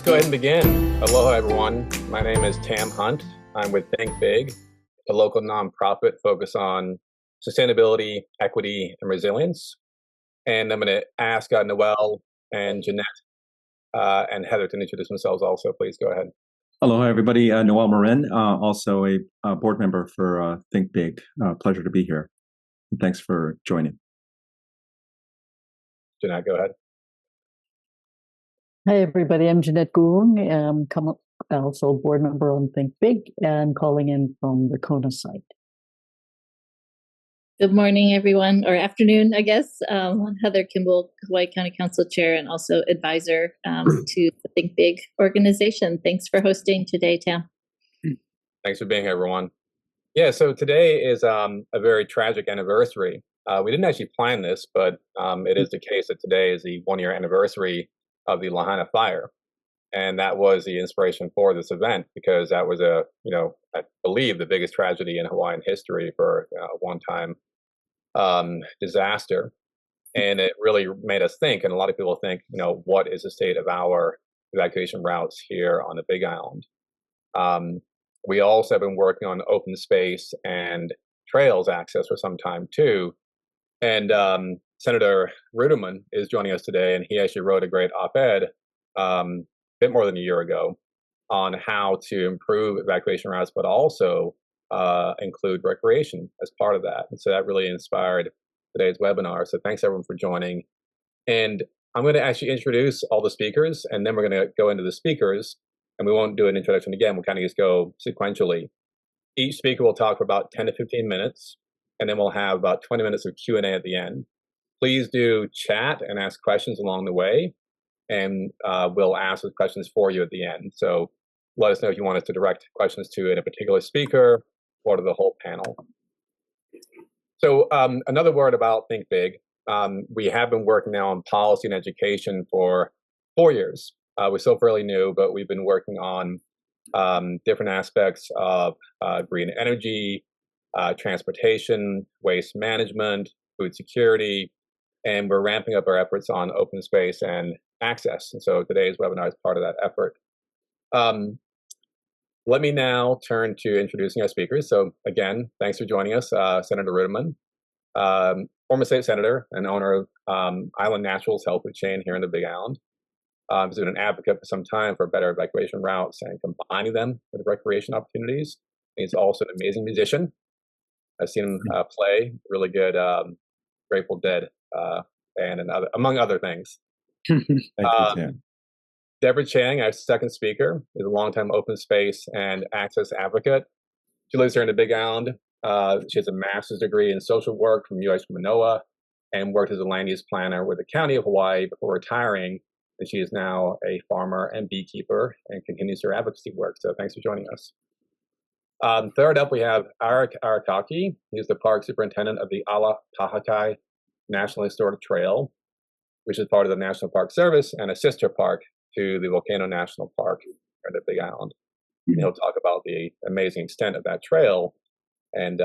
go ahead and begin. Aloha, everyone. My name is Tam Hunt. I'm with Think Big, a local nonprofit focused on sustainability, equity, and resilience. And I'm going to ask Noel and Jeanette and Heather to introduce themselves also. Please go ahead. Aloha, everybody. Noel Marin, also a board member for Think Big. Pleasure to be here. And thanks for joining. Jeanette, go ahead. Hi, everybody. I'm Jeanette Goong. I'm also a board member on Think Big and calling in from the Kona site. Good morning, everyone, or afternoon, I guess. Heather Kimball, Hawaii County Council Chair and also advisor to the Think Big organization. Thanks for hosting today, Tam. Thanks for being here, everyone. Yeah, so today is a very tragic anniversary. We didn't actually plan this, but it is the case that today is the one-year anniversary of the Lahaina fire. And that was the inspiration for this event, because that was I believe the biggest tragedy in Hawaiian history for a one-time disaster. And it really made us think, and a lot of people think, what is the state of our evacuation routes here on the Big Island? We also have been working on open space and trails access for some time too. And Senator Ruderman is joining us today, and he actually wrote a great op-ed a bit more than a year ago on how to improve evacuation routes, but also include recreation as part of that. And so that really inspired today's webinar. So thanks everyone for joining. And I'm going to actually introduce all the speakers, and then we're going to go into the speakers, and we won't do an introduction again. We'll kind of just go sequentially. Each speaker will talk for about 10 to 15 minutes, and then we'll have about 20 minutes of Q&A at the end. Please do chat and ask questions along the way, and we'll ask those questions for you at the end. So let us know if you want us to direct questions to a particular speaker or to the whole panel. So another word about Think Big. We have been working now on policy and education for 4 years. We're still fairly new, but we've been working on different aspects of green energy, transportation, waste management, food security, and we're ramping up our efforts on open space and access. And so today's webinar is part of that effort. Let me now turn to introducing our speakers. So again, thanks for joining us, Senator Ruderman, former state senator and owner of Island Naturals Health Food Chain here in the Big Island. He's been an advocate for some time for better evacuation routes and combining them with recreation opportunities. He's also an amazing musician. I've seen him play really good Grateful Dead band, and among other things. Thank you, Tim. Deborah Chang, our second speaker, is a longtime open space and access advocate. She lives here in the Big Island. She has a master's degree in social work from UH Manoa and worked as a land use planner with the County of Hawaii before retiring. And she is now a farmer and beekeeper and continues her advocacy work. So thanks for joining us. Third up, we have Aric Arakaki. He's the park superintendent of the Ala Pahakai National Historic Trail, which is part of the National Park Service and a sister park to the Volcano National Park or the Big Island. And he'll talk about the amazing extent of that trail and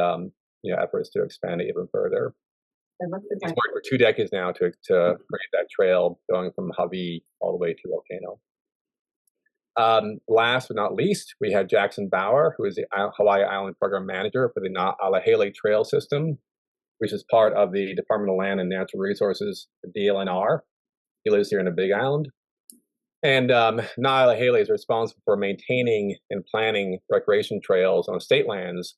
efforts to expand it even further. He's worked for 2 decades now to create that trail going from Hawaii all the way to Volcano. Last but not least, we have Jackson Bauer, who is the Hawaii Island Program Manager for the Na'alahele Trail System, which is part of the Department of Land and Natural Resources, the DLNR. He lives here in the Big Island. And Na'alahele is responsible for maintaining and planning recreation trails on state lands,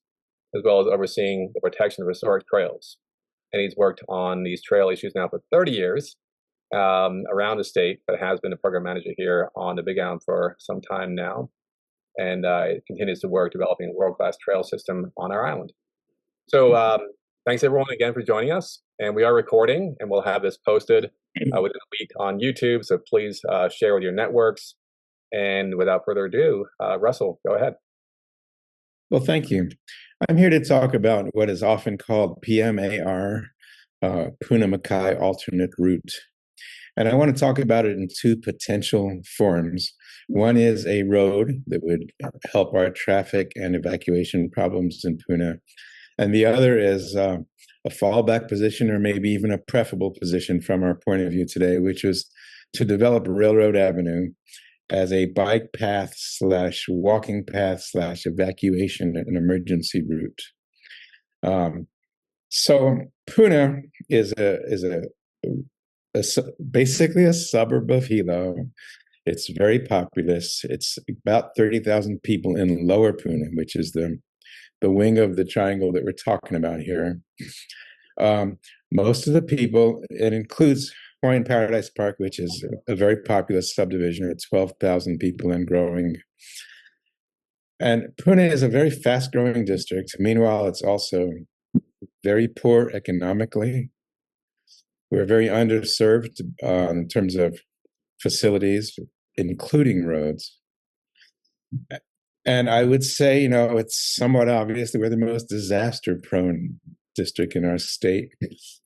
as well as overseeing the protection of historic trails. And he's worked on these trail issues now for 30 years around the state, but has been a program manager here on the Big Island for some time now. And continues to work developing a world-class trail system on our island. So thanks everyone again for joining us. And we are recording, and we'll have this posted within a week on YouTube. So please share with your networks. And without further ado, Russell, go ahead. Well, thank you. I'm here to talk about what is often called PMAR, Puna Makai Alternate Route. And I want to talk about it in 2 potential forms. One is a road that would help our traffic and evacuation problems in Puna. And the other is a fallback position, or maybe even a preferable position from our point of view today, which is to develop Railroad Avenue as a bike path / walking path / evacuation and emergency route. So Pune is basically a suburb of Hilo. It's very populous. It's about 30,000 people in Lower Pune, which is the wing of the triangle that we're talking about here. Most of the people, it includes Hawaiian Paradise Park, which is a very populous subdivision at 12,000 people and growing. And Pune is a very fast-growing district. Meanwhile, it's also very poor economically. We're very underserved in terms of facilities, including roads. And I would say, it's somewhat obvious that we're the most disaster-prone district in our state,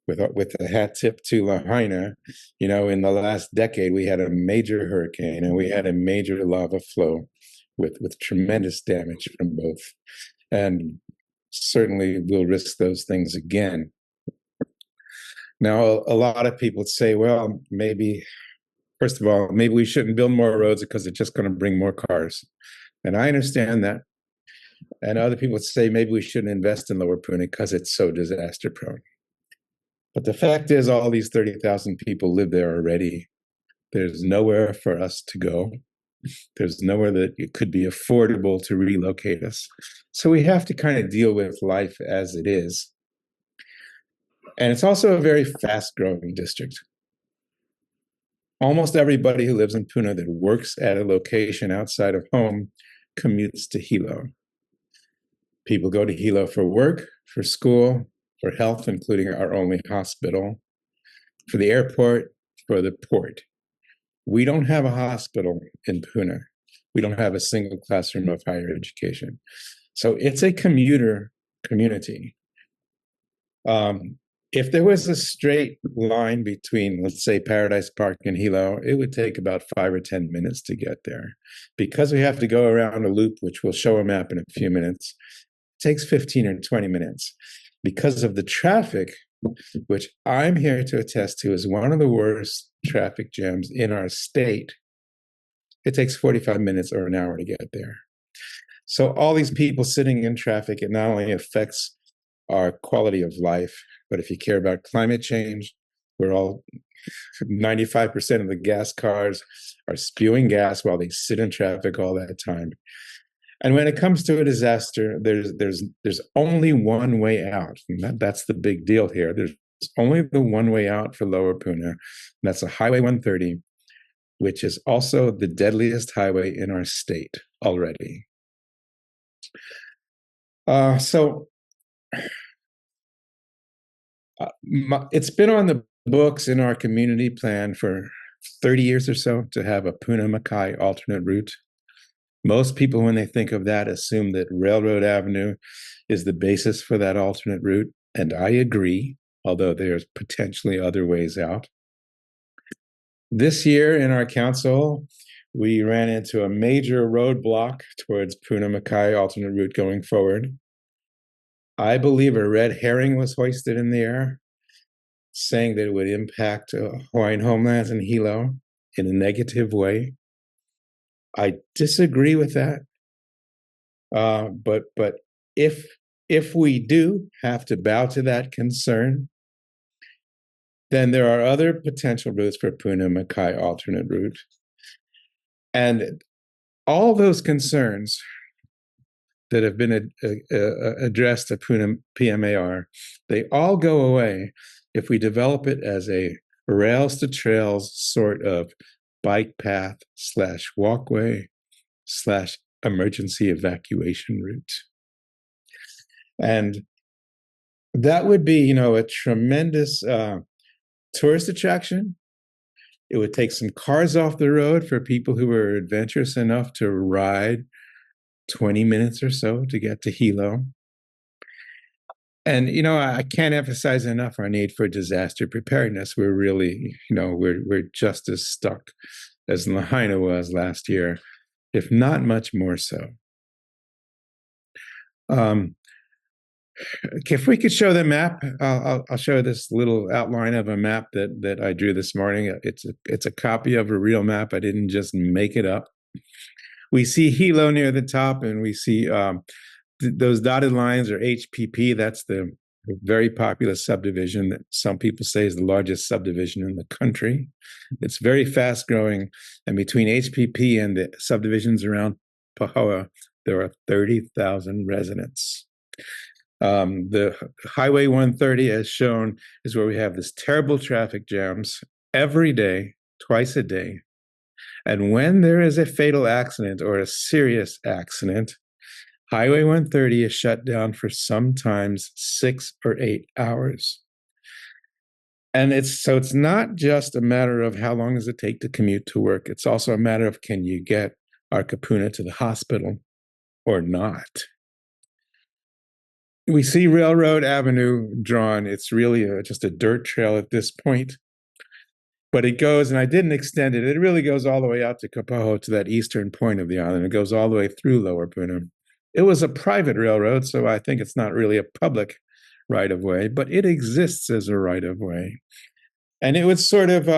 with a hat tip to Lahaina. In the last decade, we had a major hurricane and we had a major lava flow with tremendous damage from both. And certainly we'll risk those things again. Now, a lot of people say, well, maybe, first of all, maybe we shouldn't build more roads because it's just going to bring more cars. And I understand that. And other people say maybe we shouldn't invest in Lower Pune because it's so disaster prone. But the fact is, all these 30,000 people live there already. There's nowhere for us to go. There's nowhere that it could be affordable to relocate us. So we have to kind of deal with life as it is. And it's also a very fast-growing district. Almost everybody who lives in Pune that works at a location outside of home commutes to Hilo. People go to Hilo for work, for school, for health, including our only hospital, for the airport, for the port. We don't have a hospital in Pune. We don't have a single classroom of higher education. So it's a commuter community. If there was a straight line between, let's say, Paradise Park and Hilo, it would take about 5 or 10 minutes to get there. Because we have to go around a loop, which we'll show a map in a few minutes, it takes 15 or 20 minutes. Because of the traffic, which I'm here to attest to is one of the worst traffic jams in our state, it takes 45 minutes or an hour to get there. So all these people sitting in traffic, it not only affects our quality of life, but if you care about climate change, 95% of the gas cars are spewing gas while they sit in traffic all that time. And when it comes to a disaster, there's only one way out. And that's the big deal here. There's only the one way out for Lower Pune, and that's a Highway 130, which is also the deadliest highway in our state already. It's been on the books in our community plan for 30 years or so to have a Pune-Makai alternate route. Most people, when they think of that, assume that Railroad Avenue is the basis for that alternate route, and I agree, although there's potentially other ways out. This year in our council, we ran into a major roadblock towards Pune-Makai alternate route going forward. I believe a red herring was hoisted in the air, saying that it would impact Hawaiian homelands and Hilo in a negative way. I disagree with that. But if we do have to bow to that concern, then there are other potential routes for Pune-Makai alternate route. And all those concerns that have been addressed at Pune PMAR, they all go away if we develop it as a rails to trails sort of bike path / walkway / emergency evacuation route. And that would be, a tremendous tourist attraction. It would take some cars off the road for people who are adventurous enough to ride 20 minutes or so to get to Hilo. And, I can't emphasize enough our need for disaster preparedness. We're really, we're just as stuck as Lahaina was last year, if not much more so. If we could show the map, I'll show this little outline of a map that I drew this morning. It's a copy of a real map. I didn't just make it up. We see Hilo near the top, and we see those dotted lines are HPP. That's the very populous subdivision that some people say is the largest subdivision in the country. It's very fast growing, and between HPP and the subdivisions around Pahoa, there are 30,000 residents. The Highway 130, as shown, is where we have this terrible traffic jams every day, twice a day. And when there is a fatal accident or a serious accident, Highway 130 is shut down for sometimes 6 or 8 hours. And it's not just a matter of how long does it take to commute to work. It's also a matter of, can you get our kapuna to the hospital or not? We see Railroad Avenue drawn. It's really just a dirt trail at this point. But it goes, and I didn't extend it, it really goes all the way out to Kapaho, to that eastern point of the island. It goes all the way through Lower Puna. It was a private railroad, so I think it's not really a public right-of-way, but it exists as a right-of-way. And it was sort of,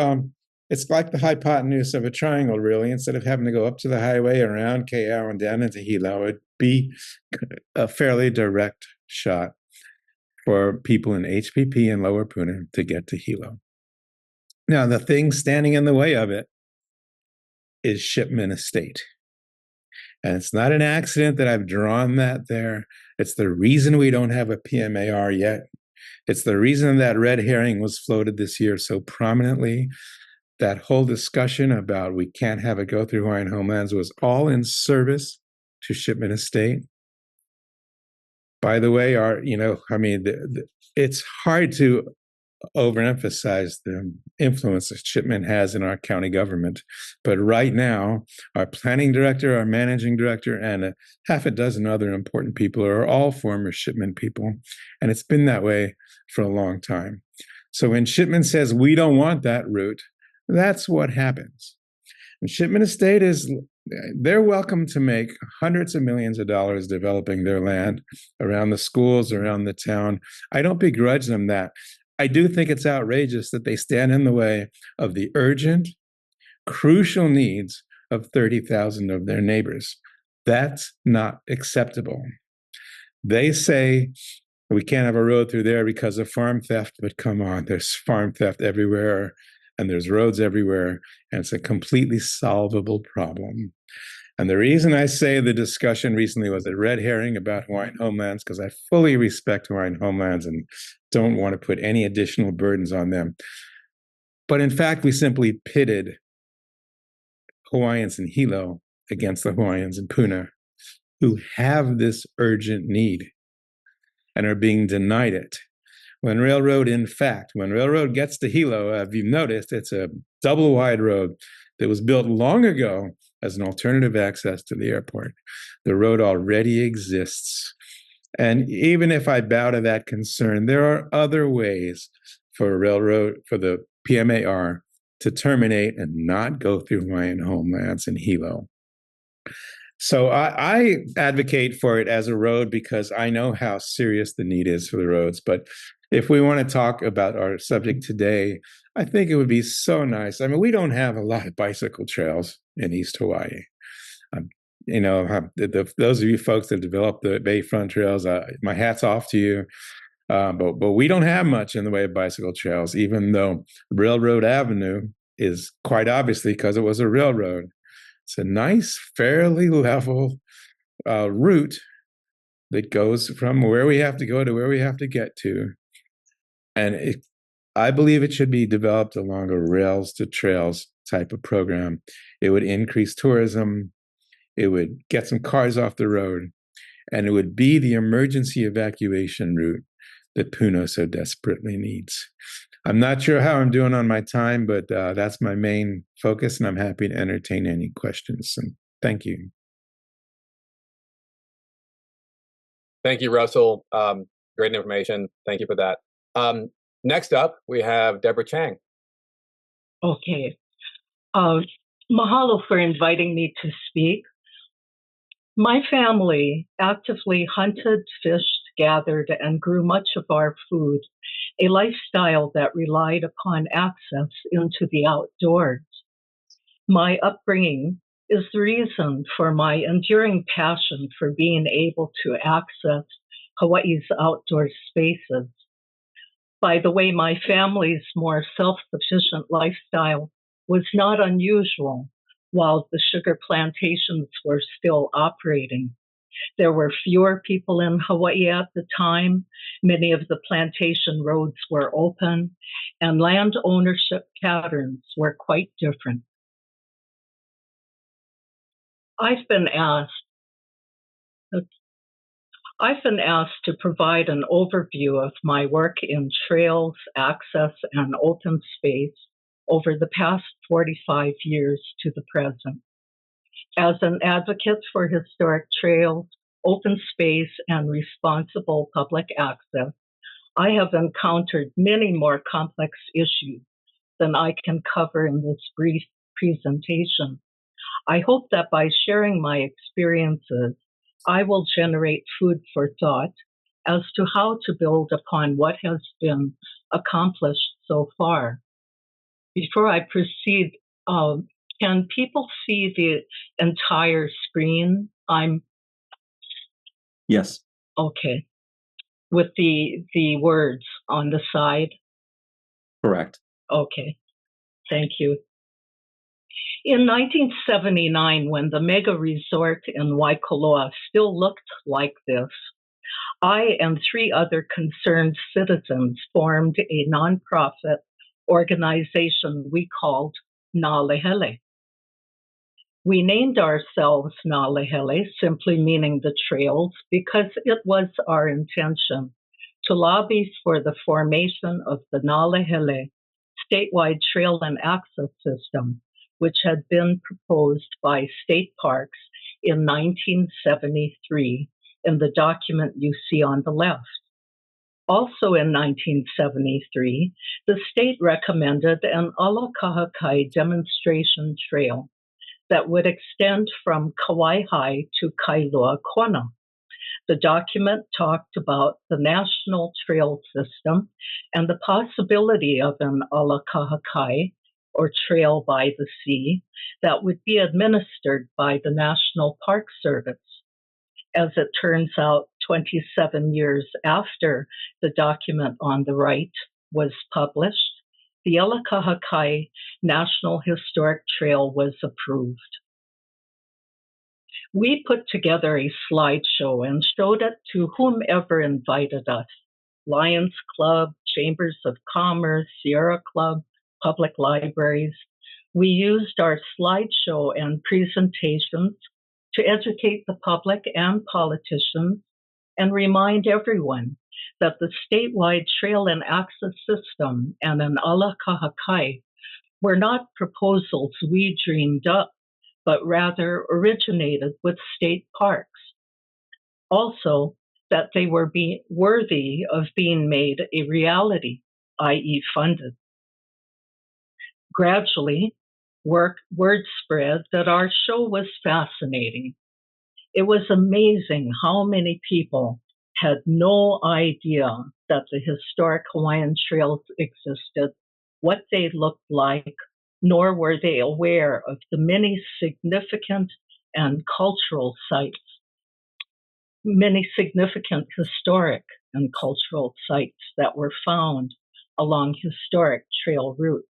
it's like the hypotenuse of a triangle, really. Instead of having to go up to the highway, around Ka'au and down into Hilo, it'd be a fairly direct shot for people in HPP and Lower Puna to get to Hilo. Now, the thing standing in the way of it is Shipman Estate. And it's not an accident that I've drawn that there. It's the reason we don't have a PMAR yet. It's the reason that red herring was floated this year so prominently. That whole discussion about we can't have it go through Hawaiian homelands was all in service to Shipman Estate. By the way, it's hard to overemphasize the influence that Shipman has in our county government. But right now, our planning director, our managing director, and half a dozen other important people are all former Shipman people. And it's been that way for a long time. So when Shipman says we don't want that route, that's what happens. And Shipman Estate they're welcome to make hundreds of millions of dollars developing their land around the schools, around the town. I don't begrudge them that. I do think it's outrageous that they stand in the way of the urgent, crucial needs of 30,000 of their neighbors. That's not acceptable. They say we can't have a road through there because of farm theft, but come on, there's farm theft everywhere, and there's roads everywhere, and it's a completely solvable problem. And the reason I say the discussion recently was a red herring about Hawaiian homelands, because I fully respect Hawaiian homelands and don't want to put any additional burdens on them. But in fact, we simply pitted Hawaiians in Hilo against the Hawaiians in Puna, who have this urgent need and are being denied it. When railroad gets to Hilo, if you've noticed, it's a double wide road that was built long ago as an alternative access to the airport. The road already exists. And even if I bow to that concern, there are other ways for the PMAR to terminate and not go through Hawaiian homelands in Hilo. So I advocate for it as a road because I know how serious the need is for the roads. But if we want to talk about our subject today, I think it would be so nice. I mean, we don't have a lot of bicycle trails in East Hawaii. Those of you folks that developed the Bayfront trails, my hat's off to you. But we don't have much in the way of bicycle trails, even though Railroad Avenue is quite obviously because it was a railroad. It's a nice, fairly level route that goes from where we have to go to where we have to get to. And I believe it should be developed along a rails to trails type of program. It would increase tourism. It would get some cars off the road. And it would be the emergency evacuation route that Puna so desperately needs. I'm not sure how I'm doing on my time, but that's my main focus, and I'm happy to entertain any questions. And thank you. Thank you, Russell. Great information. Thank you for that. Next up, we have Deborah Chang. Okay. Mahalo for inviting me to speak. My family actively hunted, fished, gathered and grew much of our food, a lifestyle that relied upon access into the outdoors. My upbringing is the reason for my enduring passion for being able to access Hawaii's outdoor spaces. By the way, my family's more self-sufficient lifestyle was not unusual while the sugar plantations were still operating. There were fewer people in Hawaii at the time. Many of the plantation roads were open, and land ownership patterns were quite different. I've been asked to provide an overview of my work in trails, access, and open space over the past 45 years to the present. As an advocate for historic trails, open space, and responsible public access, I have encountered many more complex issues than I can cover in this brief presentation. I hope that by sharing my experiences, I will generate food for thought as to how to build upon what has been accomplished so far. Before I proceed, can people see the entire screen? Yes. Okay. With the words on the side? Correct. Okay. Thank you. In 1979, when the mega resort in Waikoloa still looked like this, I and 3 other concerned citizens formed a nonprofit organization we called Nālehele. We named ourselves Nālehele, simply meaning the trails, because it was our intention to lobby for the formation of the Nālehele statewide trail and access system, which had been proposed by State Parks in 1973 in the document you see on the left. Also in 1973, the state recommended an ala kahakai demonstration trail that would extend from Kawaihae to Kailua Kona. The document talked about the national trail system and the possibility of an ala kahakai, or trail by the sea, that would be administered by the National Park Service. As it turns out, 27 years after the document on the right was published, the ala kahakai National Historic Trail was approved. We put together a slideshow and showed it to whomever invited us: Lions Club, Chambers of Commerce, Sierra Club, public libraries. We used our slideshow and presentations to educate the public and politicians and remind everyone that the statewide trail and access system and an ala kahakai were not proposals we dreamed up, but rather originated with state parks. Also, that they were worthy of being made a reality, i.e. funded. Gradually, word spread that our show was fascinating. It was amazing how many people had no idea that the historic Hawaiian trails existed, what they looked like, nor were they aware of the many significant and cultural sites, many significant historic and cultural sites that were found along historic trail routes.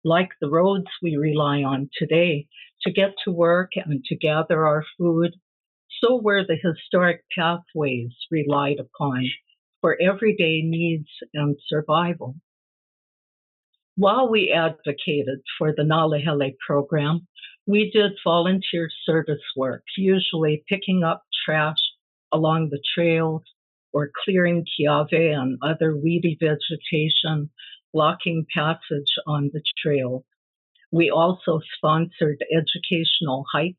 Like the roads we rely on today to get to work and to gather our food, so were the historic pathways relied upon for everyday needs and survival. While we advocated for the Nālehele program, we did volunteer service work, usually picking up trash along the trails or clearing kiave and other weedy vegetation, blocking passage on the trail. We also sponsored educational hikes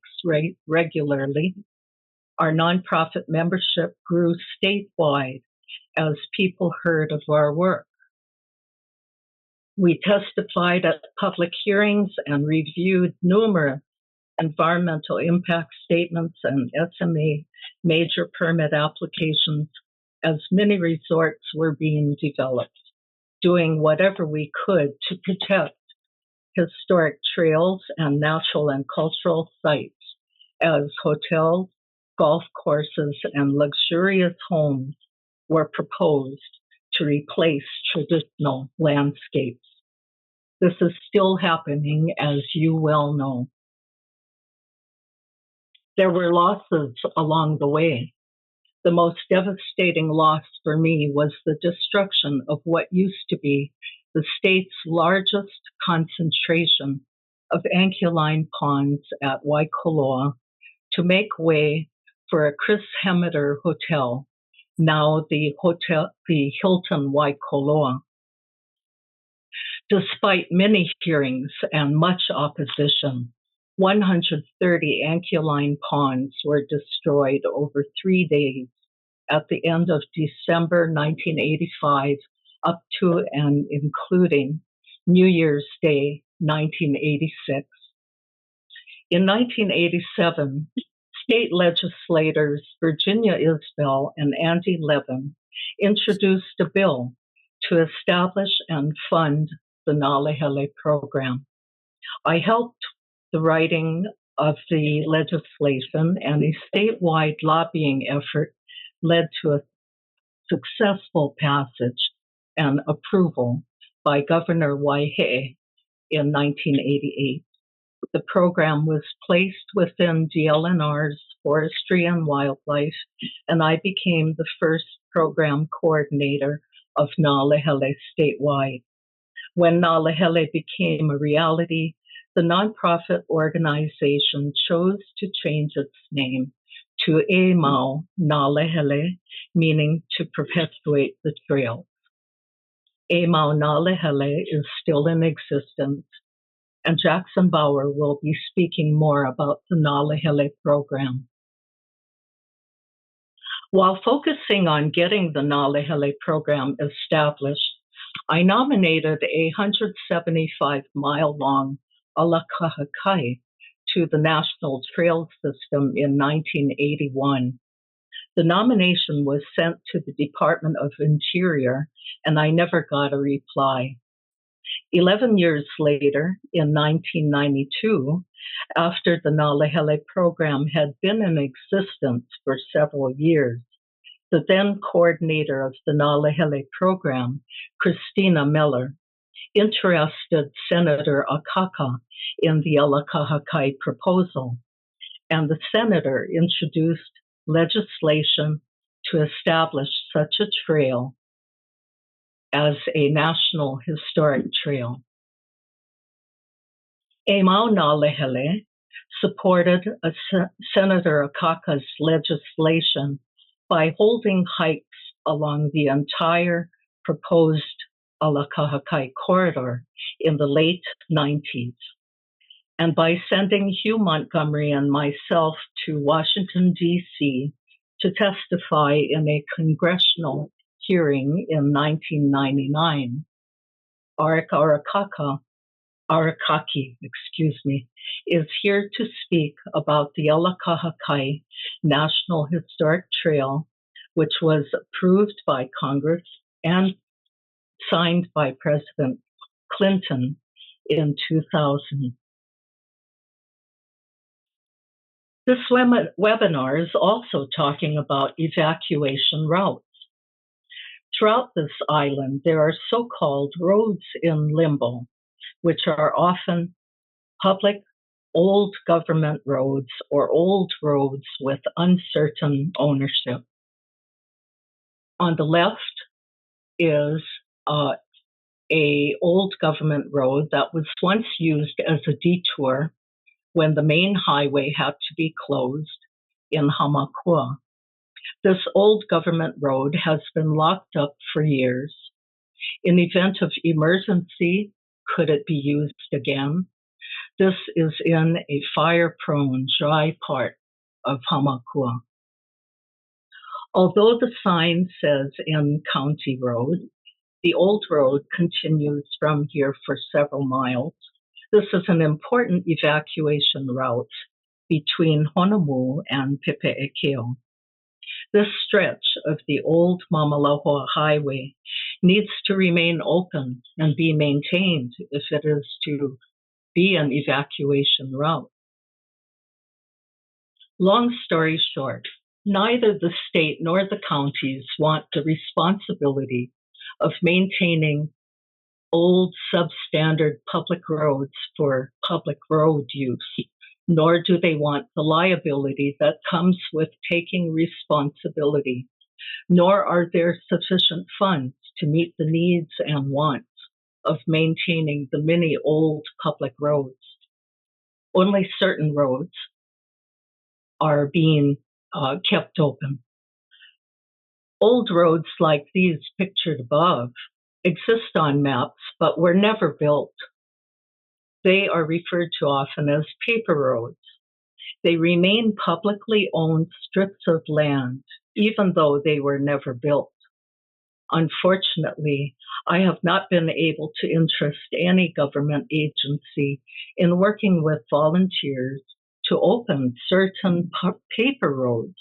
regularly. Our nonprofit membership grew statewide as people heard of our work. We testified at public hearings and reviewed numerous environmental impact statements and SMA major permit applications as many resorts were being developed, doing whatever we could to protect historic trails and natural and cultural sites as hotels, golf courses, and luxurious homes were proposed to replace traditional landscapes. This is still happening, as you well know. There were losses along the way. The most devastating loss for me was the destruction of what used to be the state's largest concentration of anchuline ponds at Waikoloa to make way for a Chris Hemmeter Hotel, now the Hilton Waikoloa. Despite many hearings and much opposition, 130 anchuline ponds were destroyed over 3 days at the end of December 1985 up to and including New Year's Day 1986. In 1987, state legislators Virginia Isbell and Andy Levin introduced a bill to establish and fund the Nalehele program. I helped the writing of the legislation, and a statewide lobbying effort led to a successful passage and approval by Governor Waihe in 1988. The program was placed within DLNR's Forestry and Wildlife, and I became the first program coordinator of Nalehele statewide. When Nalehele became a reality, the nonprofit organization chose to change its name to E Mau Nalehele, meaning to perpetuate the trail. E Mau Nalehele is still in existence, and Jackson Bauer will be speaking more about the Nalehele program. While focusing on getting the Nalehele program established, I nominated a 175-mile-long Alakahakai to the National Trail System in 1981. The nomination was sent to the Department of Interior, and I never got a reply. 11 years later, in 1992, after the Nalehele program had been in existence for several years, the then coordinator of the Nalehele program, Christina Miller, interested Senator Akaka in the Alakahakai proposal, and the senator introduced legislation to establish such a trail as a National Historic Trail. E Mau Nalehele supported Senator Akaka's legislation by holding hikes along the entire proposed Alakahakai corridor in the late 90s, and by sending Hugh Montgomery and myself to Washington, D.C. to testify in a congressional hearing in 1999. Aric Arakaki, is here to speak about the Alakahakai National Historic Trail, which was approved by Congress and signed by President Clinton in 2000. This webinar is also talking about evacuation routes. Throughout this island, there are so-called roads in limbo, which are often public old government roads or old roads with uncertain ownership. On the left is a old government road that was once used as a detour when the main highway had to be closed in Hamakua. This old government road has been locked up for years. In event of emergency, could it be used again? This is in a fire-prone, dry part of Hamakua. Although the sign says in County Road, the old road continues from here for several miles. This is an important evacuation route between Honomu and Pepe'ekeo. This stretch of the old Mamalohoa Highway needs to remain open and be maintained if it is to be an evacuation route. Long story short, neither the state nor the counties want the responsibility of maintaining old substandard public roads for public road use, nor do they want the liability that comes with taking responsibility, nor are there sufficient funds to meet the needs and wants of maintaining the many old public roads. Only certain roads are being kept open. Old roads like these pictured above exist on maps, but were never built. They are referred to often as paper roads. They remain publicly owned strips of land, even though they were never built. Unfortunately, I have not been able to interest any government agency in working with volunteers to open certain paper roads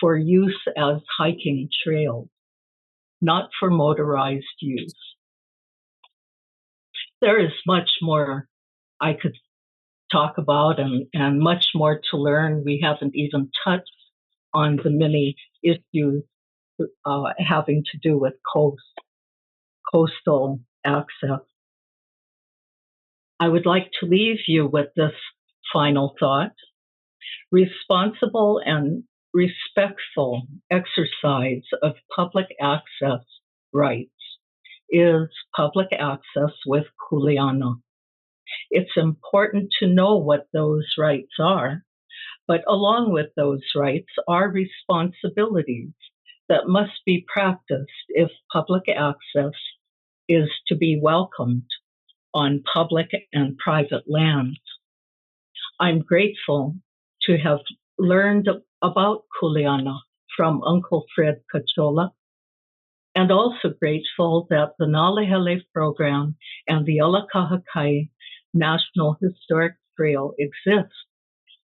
for use as hiking trails, not for motorized use. There is much more I could talk about and much more to learn. We haven't even touched on the many issues having to do with coastal access. I would like to leave you with this final thought. Responsible and respectful exercise of public access rights is public access with Kuleana. It's important to know what those rights are, but along with those rights are responsibilities that must be practiced if public access is to be welcomed on public and private lands. I'm grateful to have learned about Kuleana from Uncle Fred Cachola, and also grateful that the Nalehele program and the Alakahakai National Historic Trail exist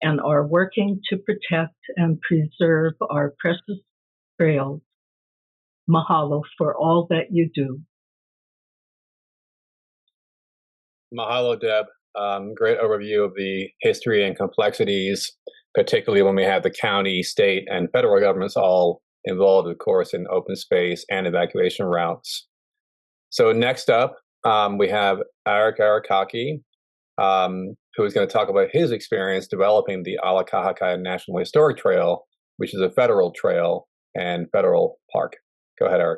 and are working to protect and preserve our precious trails. Mahalo for all that you do. Mahalo, Deb. Great overview of the history and complexities, particularly when we have the county, state, and federal governments all involved, of course, in open space and evacuation routes. So next up, we have Aric Arakaki, who is going to talk about his experience developing the Alakahakai National Historic Trail, which is a federal trail and federal park. Go ahead, Aric.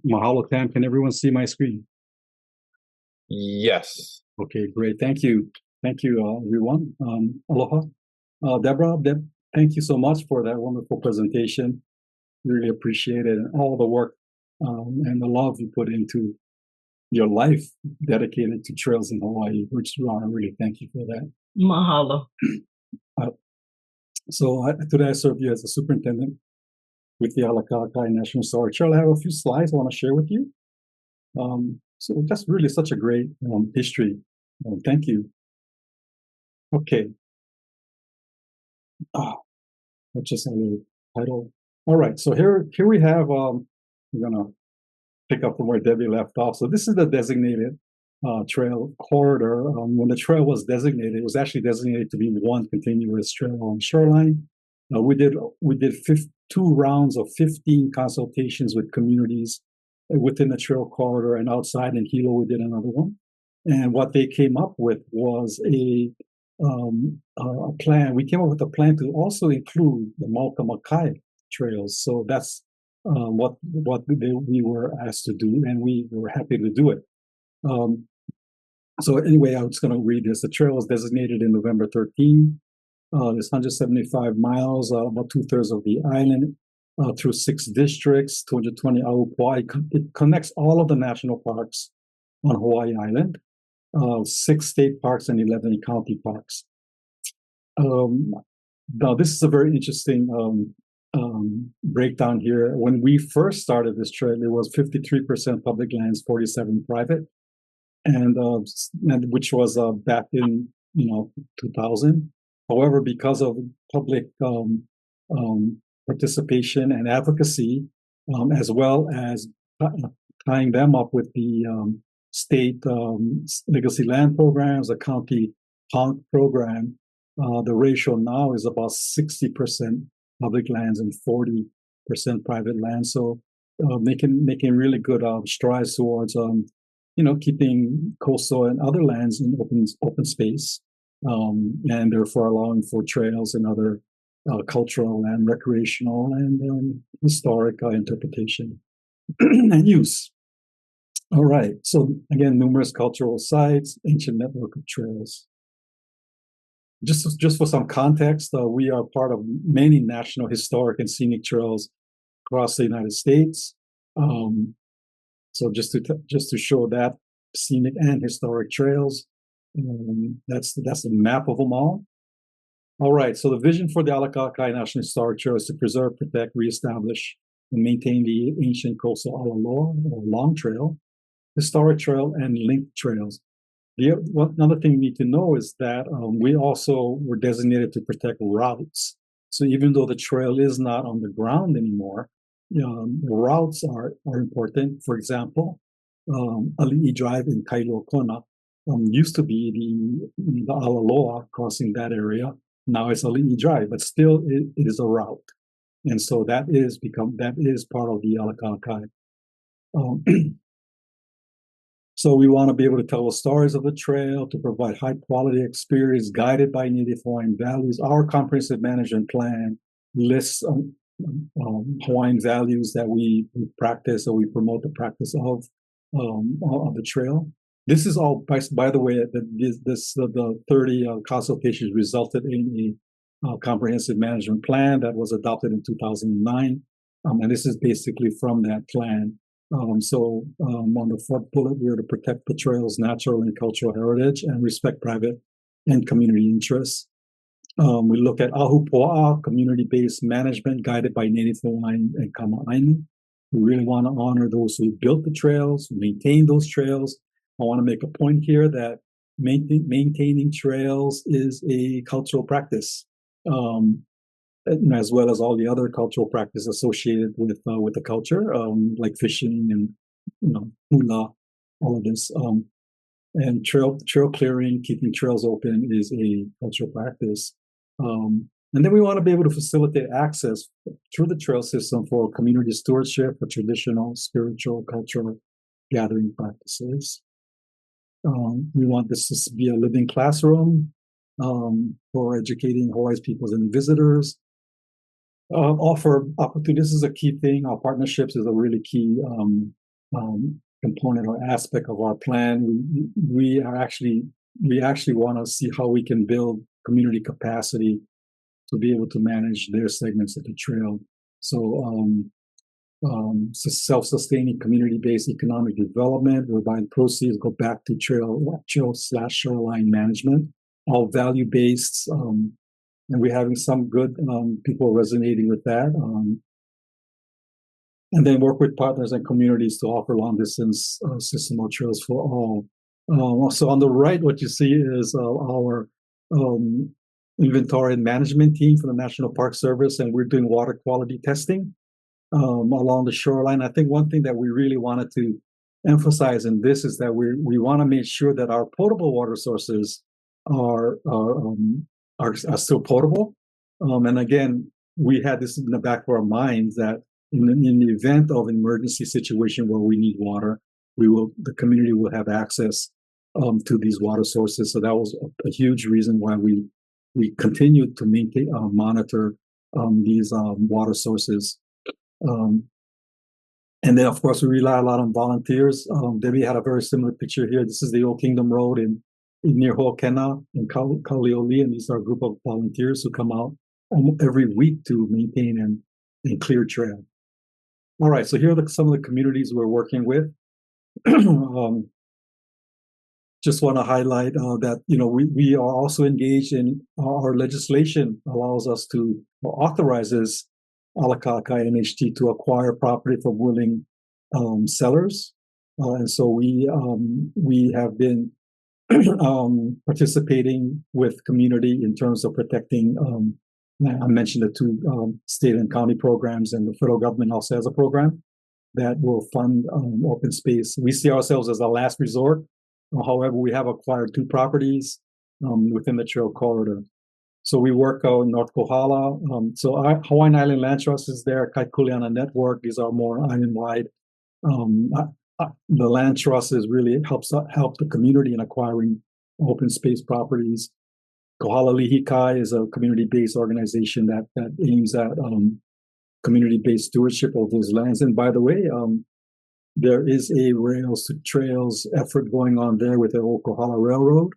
Mahalo, Tam. Can everyone see my screen? Yes. Okay, great. Thank you. Thank you, everyone. Aloha. Deborah, thank you so much for that wonderful presentation. Really appreciate it, and all the work and the love you put into your life dedicated to trails in Hawaii, which I really thank you for that. Mahalo. Today I serve you as a superintendent with the Alakahakai National Historic Trail. I have a few slides I want to share with you. So that's really such a great history. Thank you. Okay. That's just a little title. All right. So here we have. We're gonna pick up from where Debbie left off. So this is the designated trail corridor. When the trail was designated, it was actually designated to be one continuous trail on the shoreline. We did 2 rounds of 15 consultations with communities within the trail corridor, and outside in Hilo we did another one. And what they came up with was a plan. We came up with a plan to also include the Maukamakai trails. So that's what we were asked to do, and we were happy to do it. So anyway, I was going to read this. The trail was designated in November 13. It's 175 miles, about 2/3 of the island, through 6 districts, 220 auupua. It connects all of the national parks on Hawaii Island, 6 state parks and 11 county parks. Now, this is a very interesting breakdown here. When we first started this trail, it was 53% public lands, 47 private, and which was back in 2000. However, because of public participation and advocacy, as well as tying them up with the state legacy land programs, the county PONC program. The ratio now is about 60% public lands and 40% private land. So making really good strides towards keeping coastal and other lands in open space, and therefore allowing for trails and other cultural and recreational and historic interpretation and use. All right. So again, numerous cultural sites, ancient network of trails. Just for some context, we are part of many national historic and scenic trails across the United States. So just to show that scenic and historic trails, that's the map of them all. All right. So the vision for the Aric Arakaki National Historic Trail is to preserve, protect, reestablish, and maintain the ancient coastal Alaloa or Long Trail, historic trail, and linked trails. Another thing we need to know is that we also were designated to protect routes. So even though the trail is not on the ground anymore, the routes are important. For example, Ali'i Drive in Kailua Kona used to be the Alaloa crossing that area. Now it's Ali'i Drive, but still it is a route. And so that is part of the Aric Arakaki. So we want to be able to tell the stories of the trail, to provide high quality experience guided by Native Hawaiian values. Our comprehensive management plan lists Hawaiian values that we practice, or we promote the practice of the trail. This is all, by the way, the 30 consultations resulted in a comprehensive management plan that was adopted in 2009. And this is basically from that plan. On the fourth bullet, we're to protect the trail's natural and cultural heritage and respect private and community interests. We look at Ahupua'a, community-based management guided by Native Hawaiian and Kama'ainu. We really want to honor those who built the trails, maintain those trails. I want to make a point here that maintaining trails is a cultural practice, as well as all the other cultural practices associated with the culture, like fishing and hula, all of this. And trail clearing, keeping trails open is a cultural practice. And then we want to be able to facilitate access through the trail system for community stewardship, for traditional, spiritual, cultural gathering practices. We want this to be a living classroom for educating Hawaii's peoples and visitors. Offer opportunities. This is a key thing. Our partnerships is a really key component or aspect of our plan. We actually want to see how we can build community capacity to be able to manage their segments of the trail. So self-sustaining community-based economic development, whereby proceeds go back to trail/shoreline management, all value-based, and we're having some good people resonating with that. And then work with partners and communities to offer long-distance system of trails for all. So on the right, what you see is our inventory and management team for the National Park Service, and we're doing water quality testing along the shoreline. I think one thing that we really wanted to emphasize in this is that we want to make sure that our potable water sources are still potable. And again, we had this in the back of our minds that in the event of an emergency situation where we need water, the community will have access to these water sources. So that was a huge reason why we continued to monitor these water sources. And then, of course, we rely a lot on volunteers. Debbie had a very similar picture here. This is the Old Kingdom Road near Ho'okena in Kalioli, and these are a group of volunteers who come out every week to maintain and clear trail. All right, so here are some of the communities we're working with. Just want to highlight that we are also engaged in our legislation allows us to authorizes Aric Arakaki NHT to acquire property from willing sellers, and so we have been participating with community in terms of protecting I mentioned the two state and county programs, and the federal government also has a program that will fund open space. We see ourselves as a last resort. However, we have acquired two properties within the trail corridor. So we work out in North Kohala. So our Hawaiian Island Land Trust is there, Kaikuleana Network. These are more island-wide. The land trust is really help the community in acquiring open space properties. Kohala Lihikai is a community-based organization that aims at community-based stewardship of those lands. And by the way, there is a rails to trails effort going on there with the old Kohala Railroad,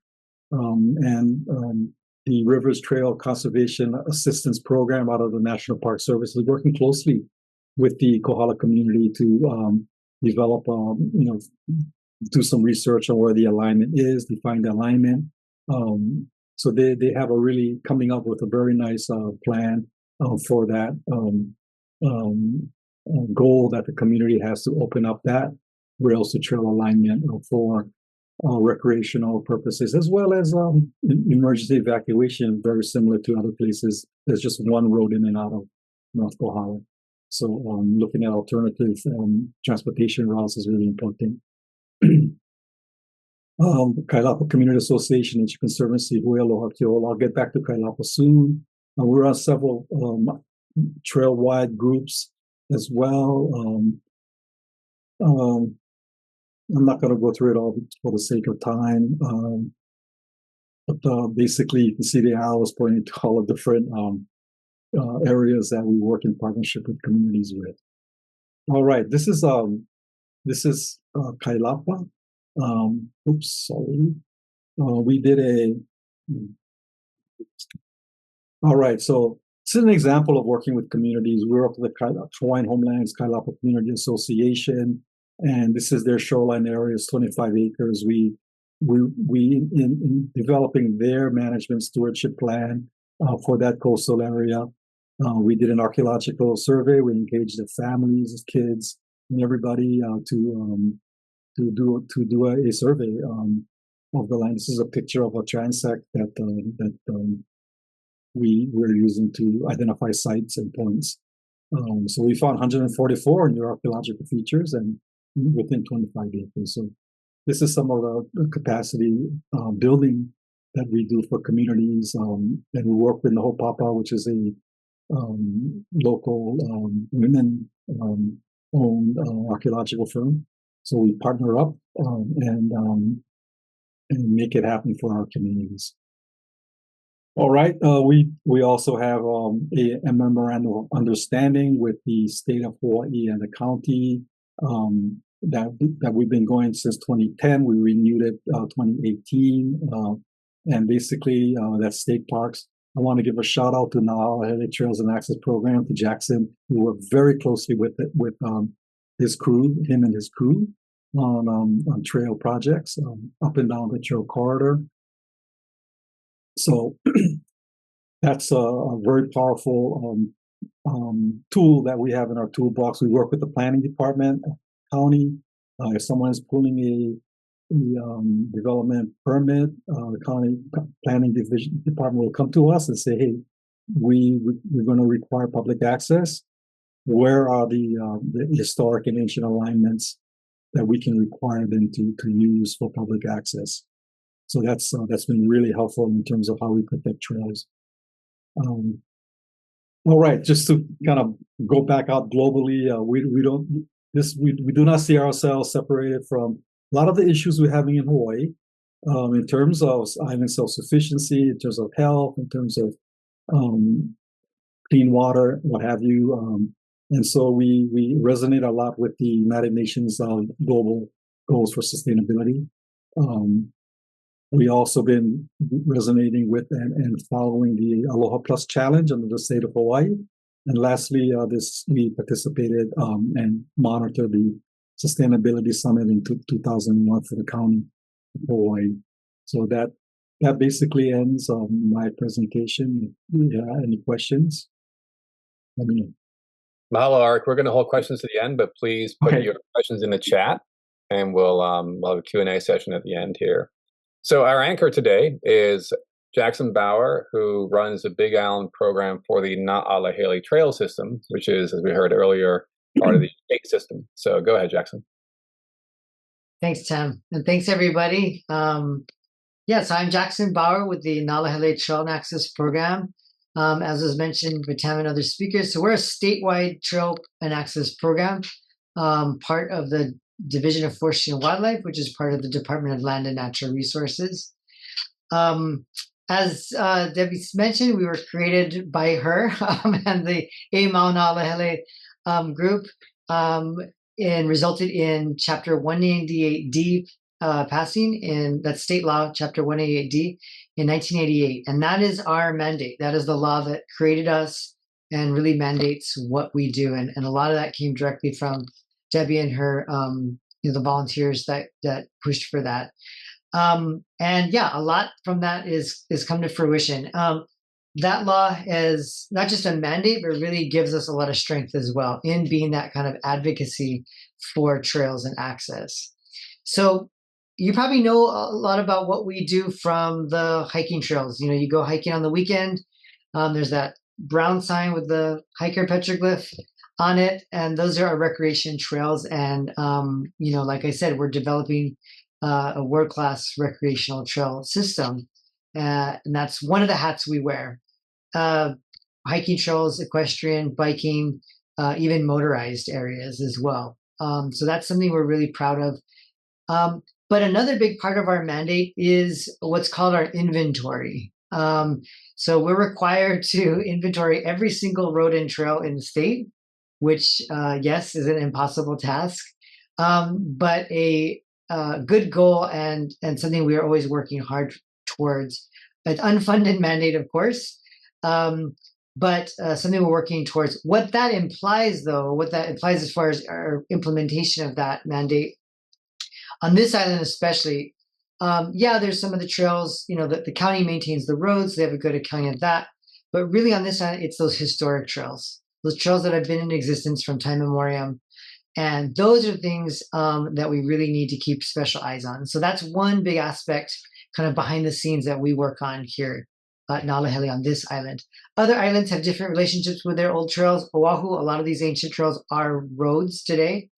and the Rivers Trail Conservation Assistance Program out of the National Park Service is working closely with the Kohala community to develop, do some research on where the alignment is, define the alignment. So they have a really coming up with a very nice plan for that goal that the community has to open up that rails to trail alignment for recreational purposes, as well as emergency evacuation, very similar to other places. There's just one road in and out of North Kohala. So looking at alternative transportation routes is really important. Kailapa Community Association, Nature Conservancy, Hui Aloha Keola. I'll get back to Kailapa soon. We're on several trail-wide groups as well. I'm not going to go through it all for the sake of time. But basically, you can see the arrows pointing to all the different areas that we work in partnership with communities with. All right, this is Kailapa. Oops, sorry. We did all right, so this is an example of working with communities. We're up to the Hawaiian Homelands Kailapa Community Association, and this is their shoreline area, is 25 acres. We in developing their management stewardship plan for that coastal area, we did an archaeological survey. We engaged the families, kids, and everybody to do a survey of the land. This is a picture of a transect that we were using to identify sites and points. So we found 144 new archaeological features and within 25 acres. So this is some of the capacity building that we do for communities. And we work with Nahopapa, which is a local women-owned archaeological firm. So we partner up and make it happen for our communities. All right. We also have a memorandum of understanding with the state of Hawaii and the county that we've been going since 2010. We renewed it 2018, and basically that's state parks. I want to give a shout out to Na'ahele Trails and Access Program, to Jackson, who worked very closely with his crew, him and his crew, on trail projects up and down the trail corridor. So that's a very powerful tool that we have in our toolbox. We work with the planning department, county. If someone is pulling a development permit, the county planning division department will come to us and say, "Hey, we're going to require public access. Where are the historic and ancient alignments that we can require them to use for public access?" So that's been really helpful in terms of how we protect trails. All right, just to kind of go back out globally, we do not see ourselves separated from a lot of the issues we're having in Hawaii, in terms of island self-sufficiency, in terms of health, in terms of clean water, what have you. And so we resonate a lot with the United Nations global goals for sustainability. We also been resonating with and following the Aloha Plus Challenge under the state of Hawaii. And lastly, we participated and monitored the Sustainability Summit in 2001 for the county of Hawaii. So that basically ends my presentation. Any questions? Let me know. Mahalo, Aric. We're going to hold questions to the end, but please put your questions in the chat, and we'll have a Q&A session at the end here. So our anchor today is Jackson Bauer, who runs the Big Island program for the Na'alahele Trail System, which is, as we heard earlier, part of the state system. So go ahead, Jackson. Thanks, Tim. And thanks, everybody. Yes, I'm Jackson Bauer with the Na'alahele Trail and Access Program. As was mentioned by Tam and other speakers, so we're a statewide trail and access program, part of the Division of Forestry and Wildlife, which is part of the Department of Land and Natural Resources. As Debbie mentioned, we were created by her and the Mau Na'alahele group, and resulted in Chapter 188D passing in that state law, Chapter 188D, in 1988. And that is our mandate. That is the law that created us and really mandates what we do. And a lot of that came directly from Debbie and her, the volunteers that pushed for that. And yeah, a lot from that is come to fruition. That law is not just a mandate, but really gives us a lot of strength as well in being that kind of advocacy for trails and access. So you probably know a lot about what we do from the hiking trails. You know, you go hiking on the weekend. There's that brown sign with the hiker petroglyph on it, and those are our recreation trails. And like I said, we're developing a world-class recreational trail system, and that's one of the hats we wear. Hiking trails, equestrian, biking, even motorized areas as well. So that's something we're really proud of. But another big part of our mandate is what's called our inventory. So we're required to inventory every single road and trail in the state, which, yes, is an impossible task, but a good goal and something we are always working hard towards. An unfunded mandate, of course, but something we're working towards. What that implies, though, as far as our implementation of that mandate, on this island especially, there's some of the trails, that the county maintains the roads, they have a good accounting of that, but really on this island, it's those historic trails, those trails that have been in existence from time immemorial. And those are things that we really need to keep special eyes on. So that's one big aspect kind of behind the scenes that we work on here at Na'alahele on this island. Other islands have different relationships with their old trails. Oahu, a lot of these ancient trails are roads today.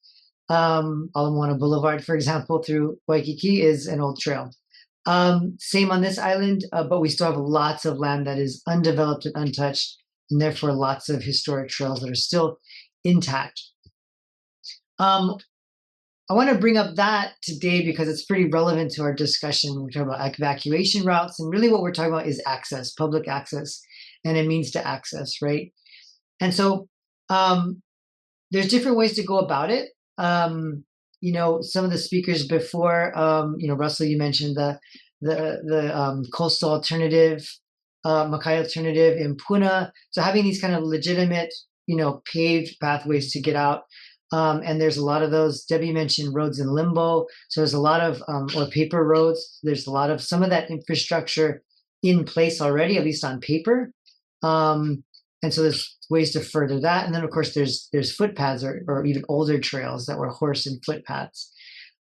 Ala Moana Boulevard, for example, through Waikiki is an old trail. Same on this island, but we still have lots of land that is undeveloped and untouched, and therefore lots of historic trails that are still intact. I want to bring up that today because it's pretty relevant to our discussion. We're talking about evacuation routes, and really what we're talking about is access, public access, and it means to access, right? And so there's different ways to go about it. Some of the speakers before, Russell, you mentioned the coastal alternative, Makai alternative in Puna. So having these kind of legitimate, paved pathways to get out. And there's a lot of those. Debbie mentioned roads in limbo. So there's a lot of, or paper roads. There's a lot of some of that infrastructure in place already, at least on paper. And so there's ways to further that. And then, of course, there's footpaths or even older trails that were horse and footpaths.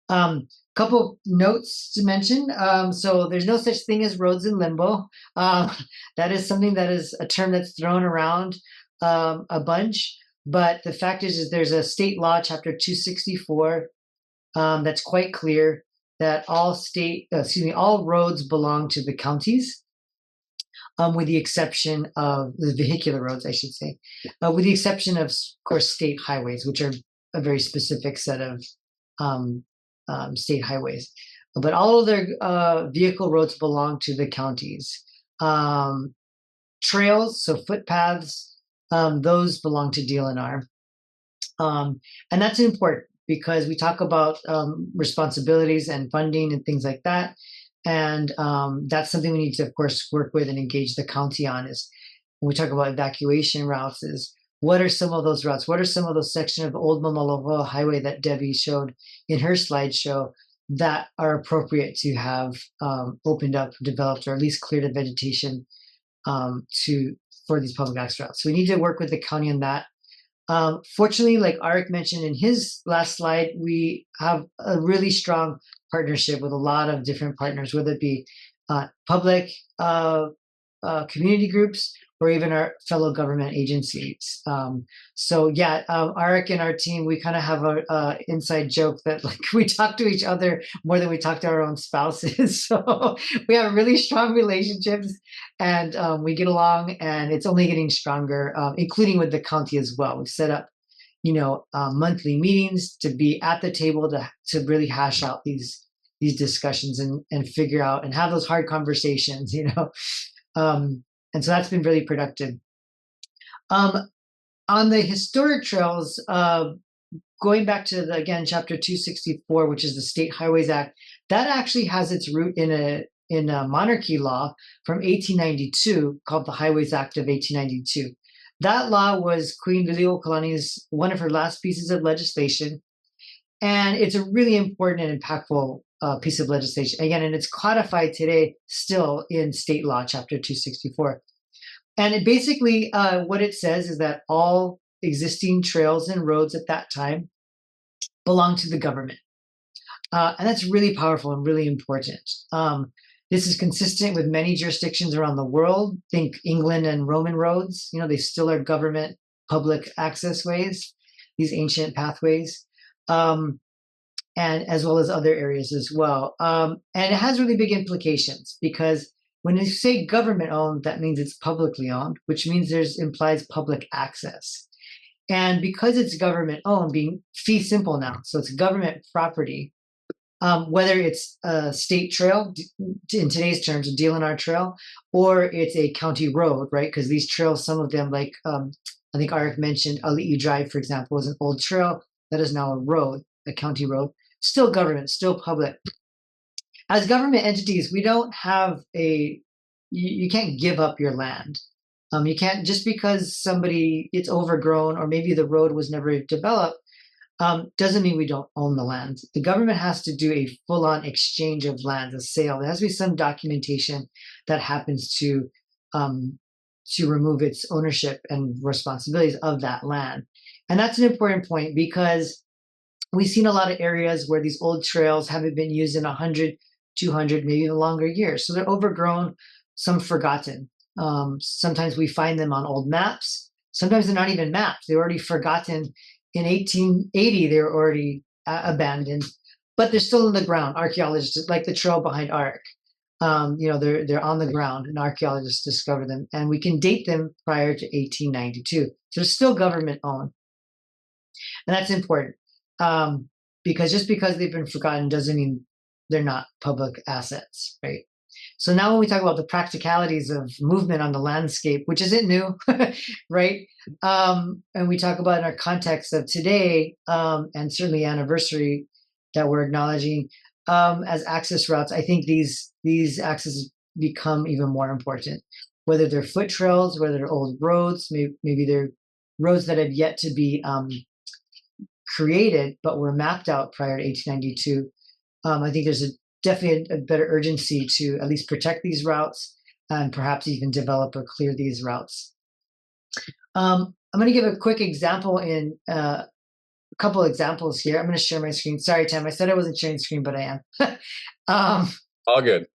Couple notes to mention. So there's no such thing as roads in limbo. That is something that is a term that's thrown around a bunch. But the fact is there's a state law, Chapter 264, that's quite clear that all roads belong to the counties, with the exception of the vehicular roads, I should say, with the exception of course, state highways, which are a very specific set of state highways. But all of their vehicle roads belong to the counties. Trails, so footpaths, those belong to DLNR. And that's important because we talk about responsibilities and funding and things like that. And that's something we need to, of course, work with and engage the county on is when we talk about evacuation routes is what are some of those routes? What are some of those sections of Old Mamaloa Highway that Debbie showed in her slideshow that are appropriate to have opened up, developed, or at least cleared of vegetation for these public access routes. So we need to work with the county on that. Fortunately, like Aric mentioned in his last slide, we have a really strong partnership with a lot of different partners, whether it be public community groups, or even our fellow government agencies. So yeah, Aric and our team, we kind of have a inside joke that like we talk to each other more than we talk to our own spouses. So we have really strong relationships, and we get along, and it's only getting stronger, including with the county as well. We've set up, monthly meetings to be at the table to really hash out these discussions and figure out and have those hard conversations, and so that's been really productive. On the historic trails, going back to chapter 264, which is the State Highways Act, that actually has its root in a monarchy law from 1892 called the Highways Act of 1892. That law was Queen Liliuokalani's one of her last pieces of legislation, and it's a really important and impactful piece of legislation. Again, and it's codified today still in state law, chapter 264. And it basically, what it says is that all existing trails and roads at that time belong to the government. And that's really powerful and really important. This is consistent with many jurisdictions around the world. Think England and Roman roads. They still are government public access ways, these ancient pathways. And as well as other areas as well. And it has really big implications, because when you say government owned, that means it's publicly owned, which means implies public access. And because it's government owned, being fee simple now, so it's government property, whether it's a state trail, in today's terms, a DLNR trail, or it's a county road, right? Because these trails, some of them, like I think Aric mentioned, Ali'i Drive, for example, is an old trail that is now a road, a county road. Still government, still public. As government entities, we don't have you can't give up your land. You can't, just because it's overgrown or maybe the road was never developed, doesn't mean we don't own the land. The government has to do a full-on exchange of land, a sale. There has to be some documentation that happens to remove its ownership and responsibilities of that land. And that's an important point, because we've seen a lot of areas where these old trails haven't been used in 100, 200, maybe even longer years. So they're overgrown, some forgotten. Sometimes we find them on old maps. Sometimes they're not even maps. They're already forgotten. In 1880, they were already abandoned, but they're still in the ground. Archaeologists, like the trail behind Aric, they're on the ground, and archaeologists discover them. And we can date them prior to 1892. So they're still government owned. And that's important. Because just because they've been forgotten doesn't mean they're not public assets, right? So now when we talk about the practicalities of movement on the landscape, which isn't new, right? And we talk about in our context of today, and certainly anniversary that we're acknowledging as access routes, I think these accesses become even more important, whether they're foot trails, whether they're old roads, maybe they're roads that have yet to be created, but were mapped out prior to 1892. I think there's definitely a better urgency to at least protect these routes and perhaps even develop or clear these routes. I'm going to give a quick example a couple examples here. I'm going to share my screen. Sorry, Tam, I said I wasn't sharing screen, but I am. All good.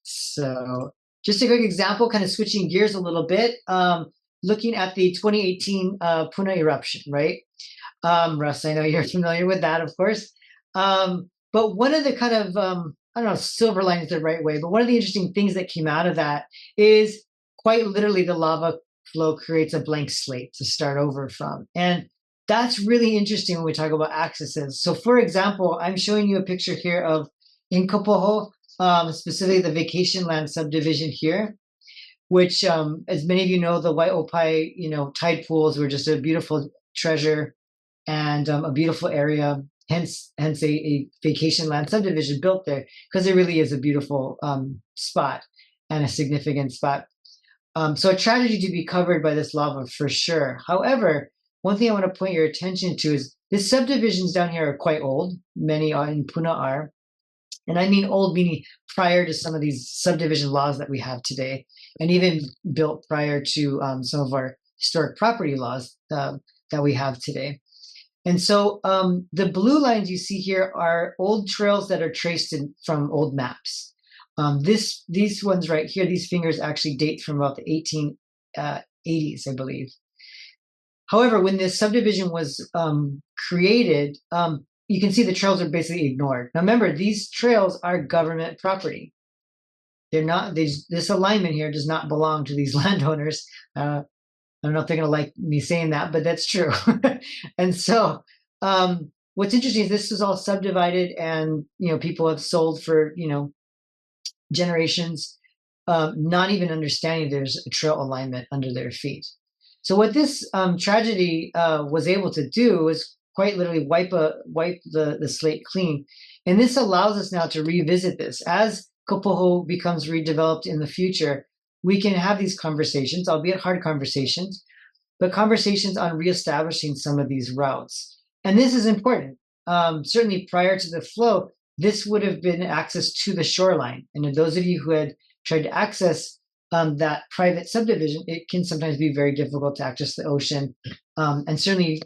So just a quick example, kind of switching gears a little bit, looking at the 2018 Puna eruption, right? Russ, I know you're familiar with that, of course. But one of the kind of, I don't know if silver lining is the right way, but one of the interesting things that came out of that is quite literally the lava flow creates a blank slate to start over from. And that's really interesting when we talk about accesses. So for example, I'm showing you a picture here of in Kopoho, specifically the vacation land subdivision here, which, as many of you know, the Wai'opai, tide pools were just a beautiful treasure and a beautiful area. Hence a vacation land subdivision built there, because it really is a beautiful spot and a significant spot. So a tragedy to be covered by this lava for sure. However, one thing I want to point your attention to is the subdivisions down here are quite old. Many are in Puna are. And I mean old meaning prior to some of these subdivision laws that we have today, and even built prior to some of our historic property laws that we have today. And so the blue lines you see here are old trails that are traced from old maps. These ones right here, these fingers actually date from about the 1880s, I believe. However, when this subdivision was created, you can see the trails are basically ignored. Now remember, these trails are government property. They're not, this alignment here does not belong to these landowners. I don't know if they're going to like me saying that, but that's true. And so what's interesting is this is all subdivided, and people have sold for generations, not even understanding there's a trail alignment under their feet. So what this tragedy was able to do was quite literally wipe the slate clean. And this allows us now to revisit this. As Kopoho becomes redeveloped in the future, we can have these conversations, albeit hard conversations, but conversations on reestablishing some of these routes. And this is important. Certainly prior to the flow, this would have been access to the shoreline. And those of you who had tried to access that private subdivision, it can sometimes be very difficult to access the ocean. And certainly,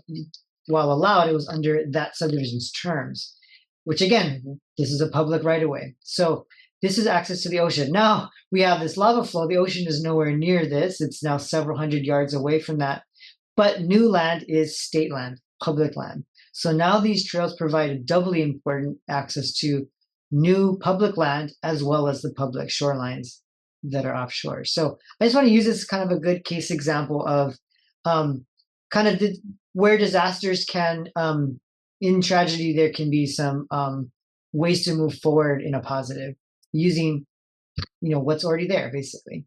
while allowed, it was under that subdivision's terms, which again, this is a public right-of-way. So this is access to the ocean. Now we have this lava flow. The ocean is nowhere near this. It's now several hundred yards away from that. But new land is state land, public land. So now these trails provide a doubly important access to new public land as well as the public shorelines that are offshore. So I just want to use this kind of a good case example of where disasters can, in tragedy, there can be some ways to move forward in a positive using, what's already there, basically.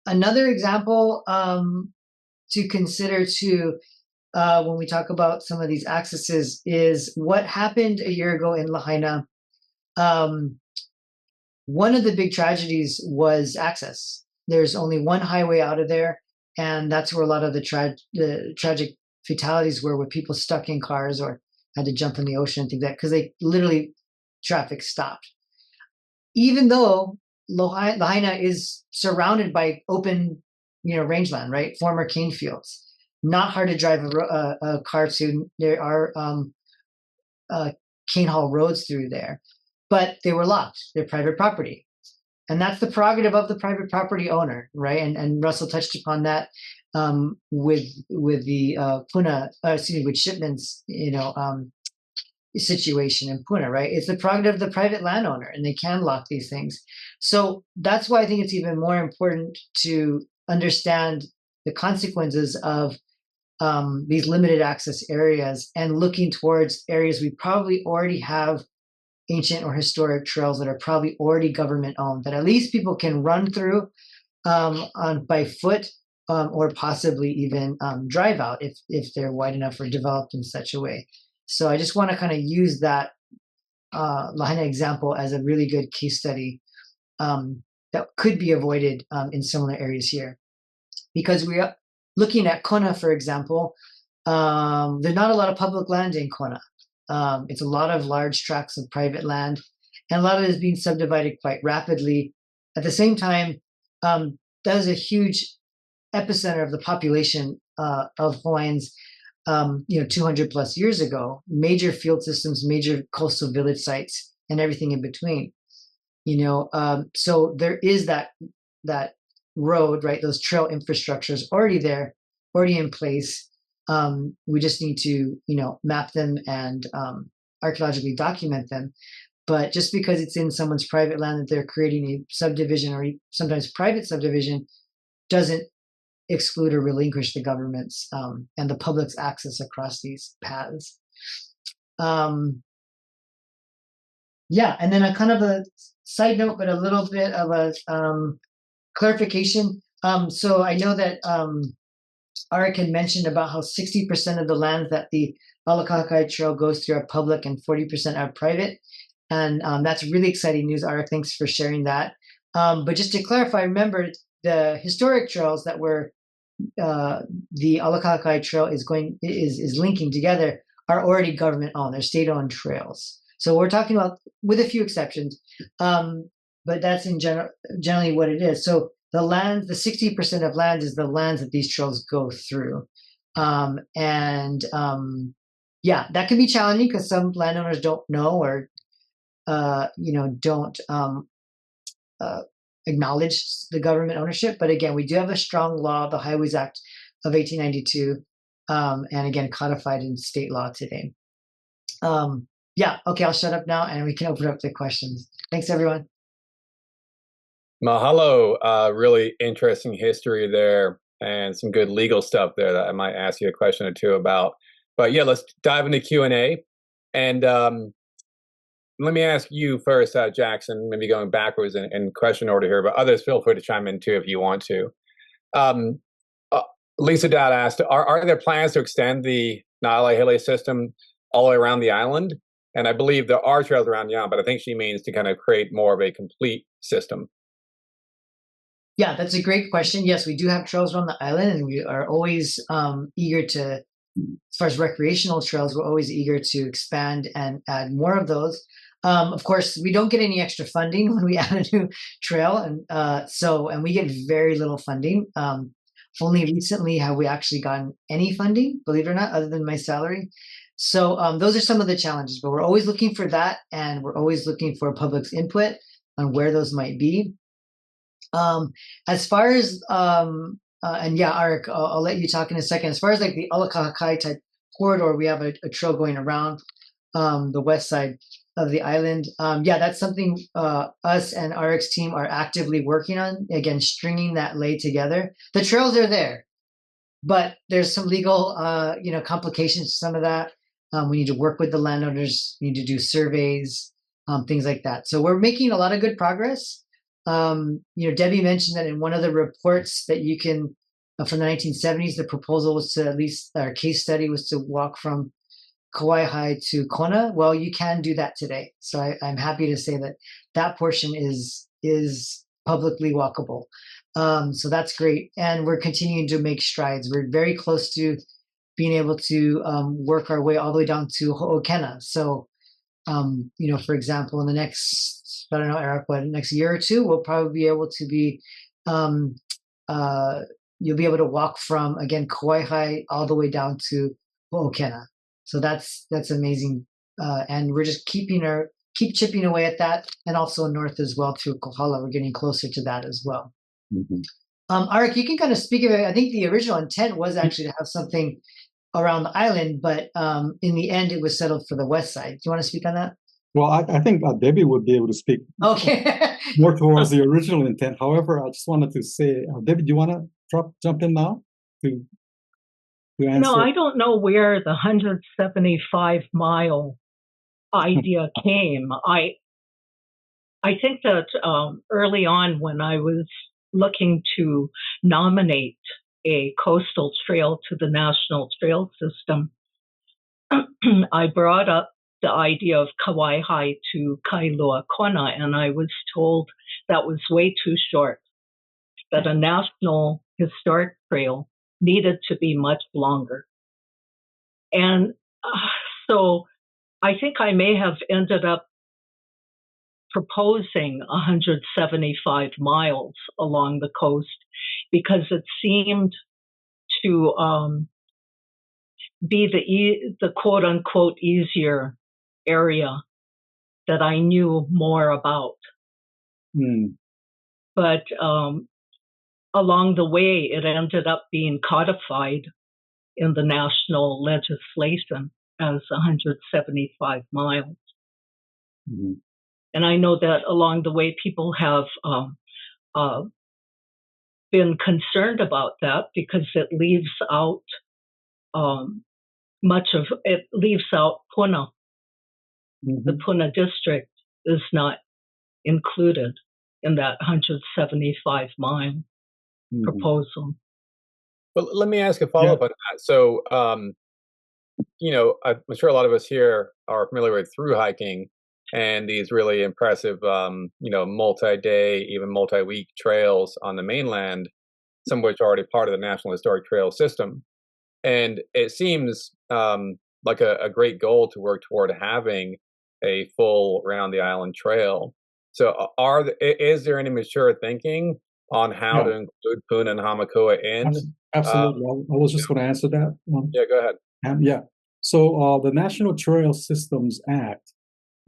Another example to consider too, when we talk about some of these accesses, is what happened a year ago in Lahaina. One of the big tragedies was access. There's only one highway out of there, and that's where a lot of the tragic fatalities were, with people stuck in cars or had to jump in the ocean and things like that, because they literally, traffic stopped. Even though Lahaina is surrounded by open, rangeland, right? Former cane fields. Not hard to drive a car to. There are cane haul roads through there, but they were locked. They're private property, and that's the prerogative of the private property owner, right? And Russell touched upon that with the Puna, with shipments, situation in Puna, right? It's the prerogative of the private landowner, and they can lock these things. So that's why I think it's even more important to understand the consequences of these limited access areas and looking towards areas we probably already have ancient or historic trails that are probably already government owned, that at least people can run through by foot or possibly even drive out if they're wide enough or developed in such a way. So I just want to kind of use that Lahaina example as a really good case study that could be avoided in similar areas here. Because we are looking at Kona, for example, there's not a lot of public land in Kona. It's a lot of large tracts of private land, and a lot of it is being subdivided quite rapidly. At the same time, that is a huge epicenter of the population of Hawaiians, 200 plus years ago. Major field systems, major coastal village sites, and everything in between. So there is that road, right? Those trail infrastructures already there, already in place. We just need to, map them and archaeologically document them. But just because it's in someone's private land that they're creating a subdivision or sometimes private subdivision doesn't exclude or relinquish the government's and the public's access across these paths. And then a kind of a side note, but a little bit of a clarification. So I know that Aric had mentioned about how 60% of the lands that the Arakaki Trail goes through are public and 40% are private. And that's really exciting news, Aric. Thanks for sharing that. But just to clarify, remember the historic trails that were the Arakaki Trail is linking together are already government owned. They're state owned trails. So we're talking about, with a few exceptions, but that's in generally what it is. So the 60% of land is the lands that these trails go through. That can be challenging because some landowners don't know or don't acknowledge the government ownership. But again, we do have a strong law, the Highways Act of 1892, and again, codified in state law today. Okay, I'll shut up now and we can open up to questions. Thanks, everyone. Mahalo. Really interesting history there and some good legal stuff there that I might ask you a question or two about. But yeah, let's dive into Q&A. And let me ask you first, Jackson, maybe going backwards in question order here, but others feel free to chime in too if you want to. Lisa Dowd asked, are there plans to extend the Na'alehele system all the way around the island? And I believe there are trails around the island, but I think she means to kind of create more of a complete system. Yeah, that's a great question. Yes, we do have trails around the island, and we are always eager to, as far as recreational trails, we're always eager to expand and add more of those. Of course, we don't get any extra funding when we add a new trail, and we get very little funding. Only recently have we actually gotten any funding, believe it or not, other than my salary. So those are some of the challenges, but we're always looking for that, and we're always looking for public's input on where those might be. As far as Aric, I'll let you talk in a second. As far as like the Alakakai type corridor, we have a trail going around the west side of the island. That's something us and Aric's team are actively working on. Again, stringing that lay together. The trails are there, but there's some legal complications to some of that. We need to work with the landowners. We need to do surveys, things like that. So we're making a lot of good progress. Debbie mentioned that in one of the reports that you can, from the 1970s, the proposal was to, at least our case study was to walk from Kauai High to Kona. Well, you can do that today. So I'm happy to say that that portion is publicly walkable. So that's great. And we're continuing to make strides. We're very close to being able to work our way all the way down to Ho'okena. So, for example, in the next, I don't know, Aric, next year or two, we'll probably be able to be, you'll be able to walk from, again, Kauai High all the way down to Ho'okena. So that's amazing. And we're just keep chipping away at that. And also north as well through Kohala, we're getting closer to that as well. Mm-hmm. Aric, you can kind of speak of it. I think the original intent was actually to have something around the island, but in the end, it was settled for the west side. Do you want to speak on that? Well, I think Debbie would be able to speak more towards the original intent. However, I just wanted to say, Debbie, do you want to jump in now to answer? No, I don't know where the 175-mile idea came. I think that early on, when I was looking to nominate a coastal trail to the national trail system, I brought up the idea of Kauai High to Kailua Kona, and I was told that was way too short, that a national historic trail needed to be much longer. And so I think I may have ended up proposing 175 miles along the coast because it seemed to be the quote unquote easier area that I knew more about. But along the way, it ended up being codified in the national legislation as 175 miles. Mm-hmm. And I know that along the way, people have been concerned about that because it leaves out Puna. Mm-hmm. The Puna district is not included in that 175 mile proposal. Well, let me ask a follow-up on that. So, I'm sure a lot of us here are familiar with through hiking and these really impressive, multi-day, even multi-week trails on the mainland, some of which are already part of the National Historic Trail System. And it seems like a great goal to work toward having a full round the island trail. So is there any mature thinking on how to include Puna and Hamakua in? Absolutely. I was just going to answer that one. Yeah, go ahead. So the National Trail Systems Act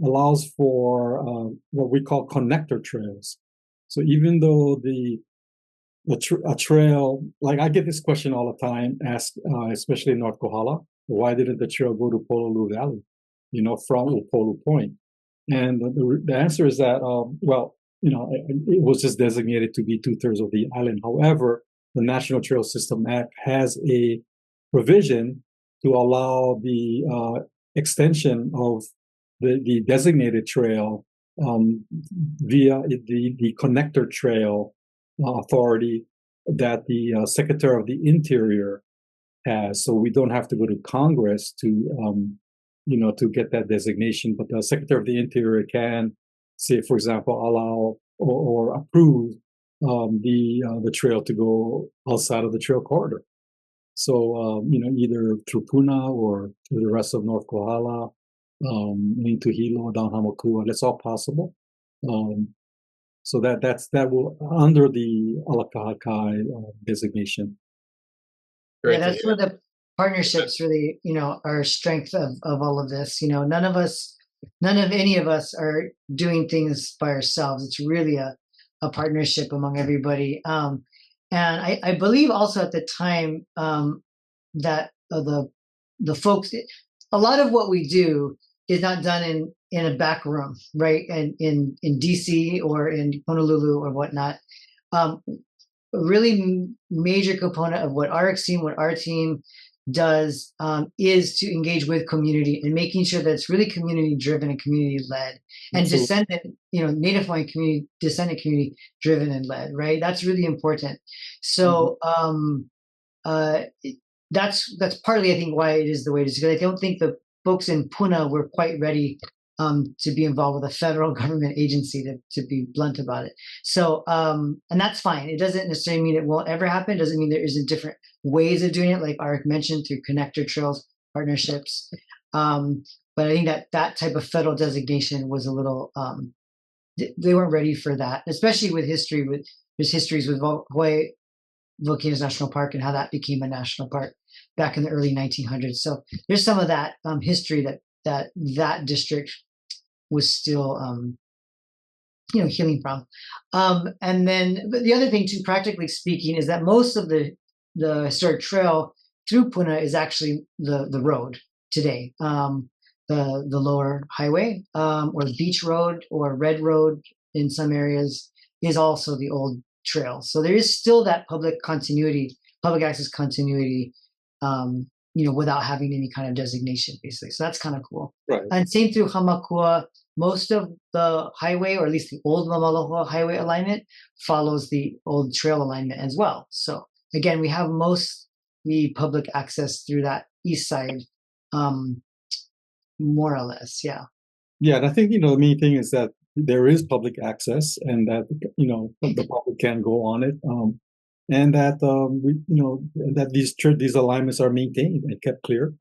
allows for what we call connector trails. So even though a trail, like I get this question all the time, asked especially in North Kohala, why didn't the trail go to Pololu Valley, from Upolu Point? And the answer is that, it was just designated to be 2/3 of the island. However, the National Trail System Act has a provision to allow the extension of the designated trail via the connector trail authority that the Secretary of the Interior has. So we don't have to go to Congress to get that designation, but the Secretary of the Interior can, say, for example, allow or approve the trail to go outside of the trail corridor. So, either through Puna or through the rest of North Kohala, into Hilo, down Hamakua, that's all possible. So that will under the Alakahakai designation. Yeah, that's where the partnerships really, are strength of all of this. None of any of us are doing things by ourselves. It's really a partnership among everybody. And I believe also at the time that the folks, a lot of what we do is not done in a back room, right? And in DC or in Honolulu or whatnot. A really major component of what our team does is to engage with community and making sure that it's really community driven and community led, and descendant, Native Hawaiian community, descendant community driven and led, right? That's really important. So that's partly, I think, why it is the way it is, because I don't think the folks in Puna were quite ready to be involved with a federal government agency, to be blunt about it. So, and that's fine. It doesn't necessarily mean it won't ever happen. It doesn't mean there isn't different ways of doing it, like Aric mentioned, through connector trails, partnerships. But I think that type of federal designation was a little, they weren't ready for that, especially with there's histories with Hawaii Volcanoes National Park and how that became a national park back in the early 1900s. So there's some of that history that district was still healing from. And then, but the other thing too, practically speaking, is that most of the historic trail through Puna is actually the road today. The lower highway or beach road or red road in some areas is also the old trail. So there is still that public access continuity, without having any kind of designation, basically. So that's kind of cool. Right. And same through Hamakua, most of the highway, or at least the old Mamaloa highway alignment, follows the old trail alignment as well. So again, we have mostly public access through that east side, more or less. Yeah. Yeah, and I think the main thing is that there is public access, and that the public can go on it, and that that these alignments are maintained and kept clear,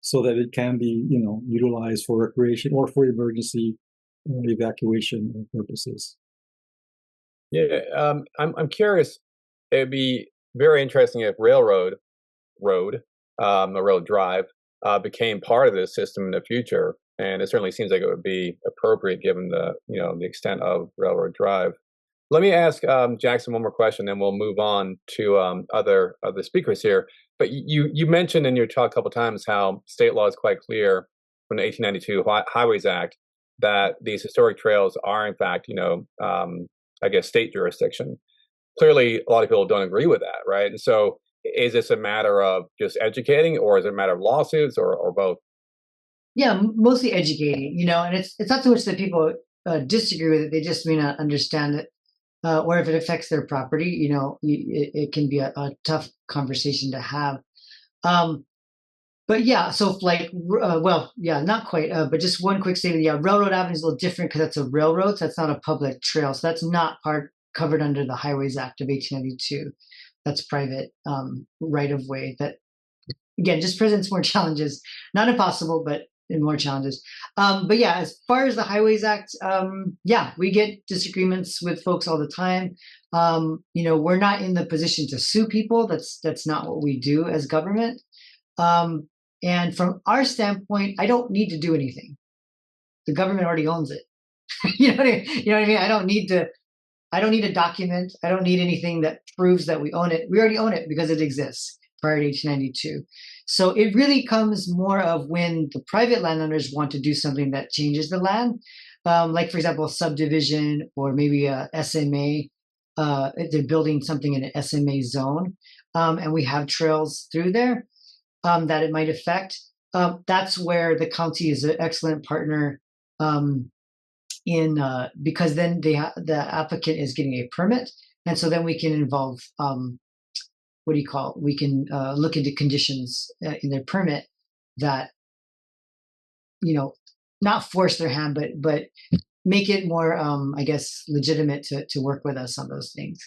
so that it can be utilized for recreation or for emergency evacuation purposes. Yeah, I'm curious. It'd be very interesting if a road drive became part of this system in the future. And it certainly seems like it would be appropriate given the extent of Railroad Drive. Let me ask Jackson one more question, then we'll move on to other speakers here. But you mentioned in your talk a couple of times how state law is quite clear from the 1892 Highways Act that these historic trails are in fact, state jurisdiction. Clearly, a lot of people don't agree with that, right? And so, is this a matter of just educating, or is it a matter of lawsuits, or both? Yeah, mostly educating, and it's not so much that people disagree with it; they just may not understand it, or if it affects their property, it can be a tough conversation to have. But yeah, so not quite. But just one quick statement. Yeah, Railroad Avenue is a little different because that's a railroad, so that's not a public trail, so that's not covered under the Highways Act of 1892. That's private right of way. That again just presents more challenges. Not impossible, but more challenges. But yeah, as far as the Highways Act, we get disagreements with folks all the time. We're not in the position to sue people. That's not what we do as government. And from our standpoint, I don't need to do anything. The government already owns it. You know what I mean? You know what I mean? I don't need a document. I don't need anything that proves that we own it. We already own it because it exists prior to 1892. So it really comes more of when the private landowners want to do something that changes the land, like for example, subdivision or maybe a SMA. If they're building something in an SMA zone, and we have trails through there that it might affect. That's where the county is an excellent partner. Because then the applicant is getting a permit, and so then we can involve we can look into conditions in their permit that not force their hand, but make it more I guess legitimate to work with us on those things.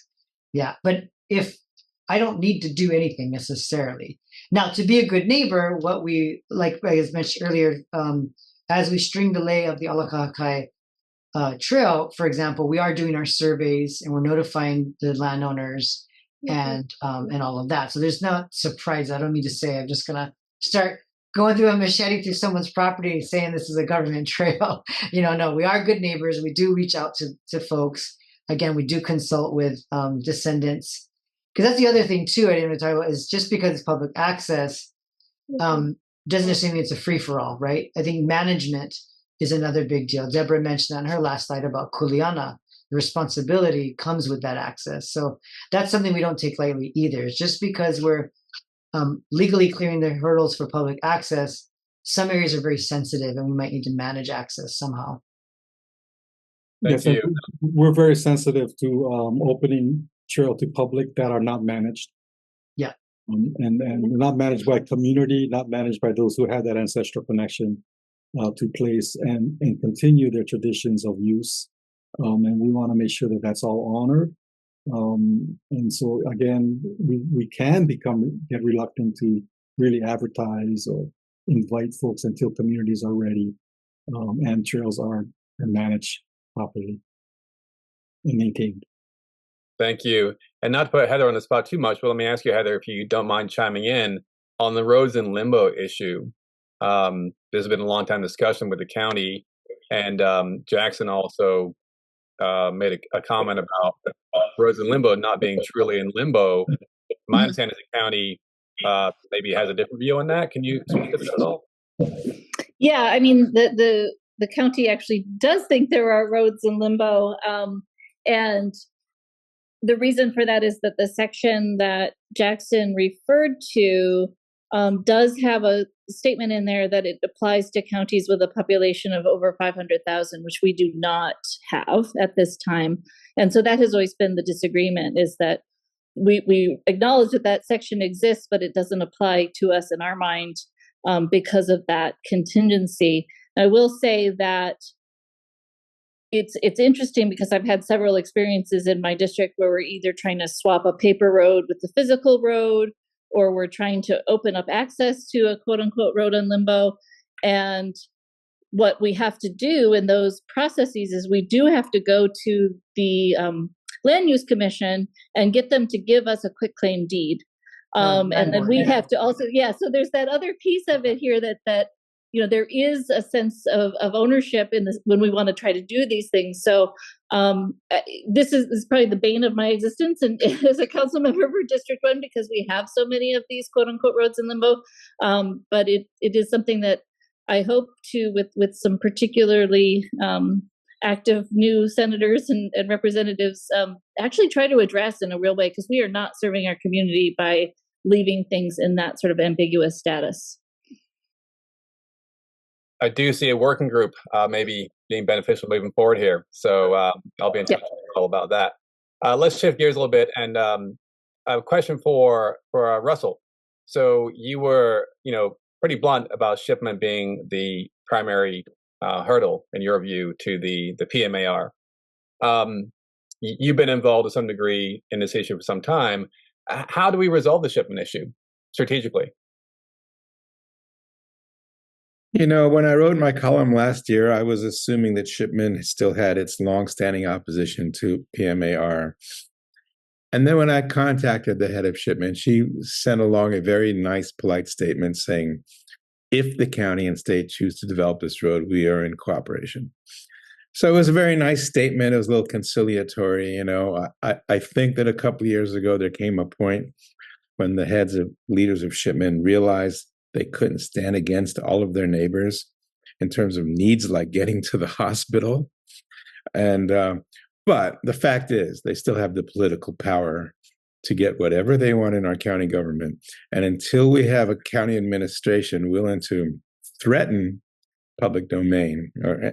Yeah, but if I don't need to do anything necessarily. Now, to be a good neighbor, what we like I mentioned earlier, as we string the lay of the Alakakai trail, for example, we are doing our surveys and we're notifying the landowners and all of that. So there's no surprise. I don't need to say I'm just gonna start going through a machete through someone's property saying this is a government trail. No, we are good neighbors. We do reach out to folks. Again, we do consult with descendants, because that's the other thing too I didn't talk about, is just because it's public access doesn't necessarily mean it's a free-for-all, right? I think management is another big deal. Deborah mentioned on her last slide about Kuleana. The responsibility comes with that access. So that's something we don't take lightly either. It's just because we're legally clearing the hurdles for public access, some areas are very sensitive and we might need to manage access somehow. Thank you. We're very sensitive to opening trail to public that are not managed. Yeah. And not managed by community, not managed by those who have that ancestral connection to place and continue their traditions of use. And we want to make sure that that's all honored. And so again, we can get reluctant to really advertise or invite folks until communities are ready and trails are managed properly and maintained. Thank you. And not to put Heather on the spot too much, but let me ask you, Heather, if you don't mind chiming in on the roads in limbo issue. There's been a long time discussion with the county, and Jackson also made a comment about roads in limbo not being truly in limbo. My understanding is the county maybe has a different view on that. Can you speak to this at all? Yeah, I mean, the county actually does think there are roads in limbo, and the reason for that is that the section that Jackson referred to does have a statement in there that it applies to counties with a population of over 500,000, which we do not have at this time. And so that has always been the disagreement, is that we acknowledge that section exists, but it doesn't apply to us in our mind because of that contingency. I will say that it's interesting because I've had several experiences in my district where we're either trying to swap a paper road with the physical road, or we're trying to open up access to a quote unquote road in limbo. And what we have to do in those processes is we do have to go to the Land Use Commission and get them to give us a quitclaim deed. And then we have to also, so there's that other piece of it here that there is a sense of ownership in this when we want to try to do these things. So this is probably the bane of my existence and as a council member for District 1, because we have so many of these quote unquote roads in limbo. But it is something that I hope to, with some particularly active new senators and representatives, actually try to address in a real way, because we are not serving our community by leaving things in that sort of ambiguous status. I do see a working group maybe being beneficial moving forward here. So I'll be in touch with you all about that. Let's shift gears a little bit, and I have a question for Russell. So you were, pretty blunt about shipment being the primary hurdle, in your view, to the PMAR. You've been involved to some degree in this issue for some time. How do we resolve the shipment issue strategically? When I wrote my column last year, I was assuming that Shipman still had its longstanding opposition to PMAR. And then when I contacted the head of Shipman, she sent along a very nice, polite statement saying, if the county and state choose to develop this road, we are in cooperation. So it was a very nice statement. It was a little conciliatory. You know, I think that a couple of years ago, there came a point when the leaders of shipmen realized they couldn't stand against all of their neighbors in terms of needs like getting to the hospital. And but the fact is, they still have the political power to get whatever they want in our county government. And until we have a county administration willing to threaten public domain or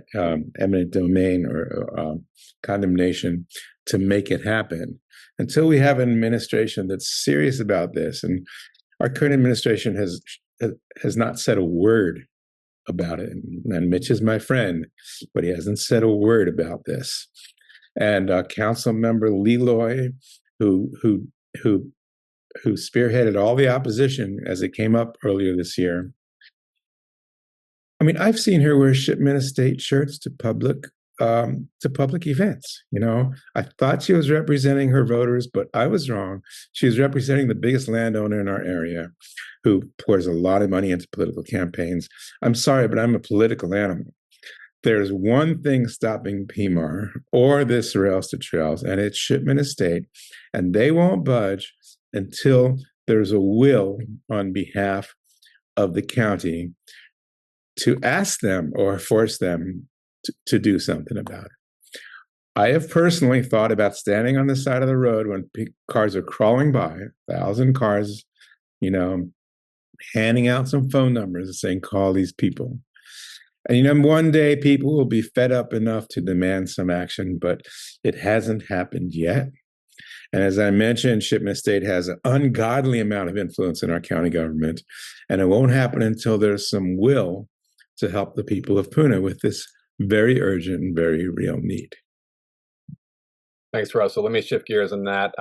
eminent domain or condemnation to make it happen, until we have an administration that's serious about this, and our current administration has not said a word about it. And Mitch is my friend, but he hasn't said a word about this. And Council Member Leloy, who spearheaded all the opposition as it came up earlier this year. I mean, I've seen her wear Shipment Estate shirts to public events. You know, I thought she was representing her voters, but I was wrong. She was representing the biggest landowner in our area, who pours a lot of money into political campaigns. I'm sorry, but I'm a political animal. There's one thing stopping PMAR or this Rails to Trails, and it's Shipment Estate, and they won't budge until there's a will on behalf of the county to ask them or force them to do something about it. I have personally thought about standing on the side of the road when cars are crawling by, 1,000 cars, you know, handing out some phone numbers and saying, call these people. And, you know, one day people will be fed up enough to demand some action, but it hasn't happened yet. And as I mentioned, Shipment Estate has an ungodly amount of influence in our county government, and it won't happen until there's some will to help the people of Puna with this very urgent and very real need. Thanks, Russell. Let me shift gears on that.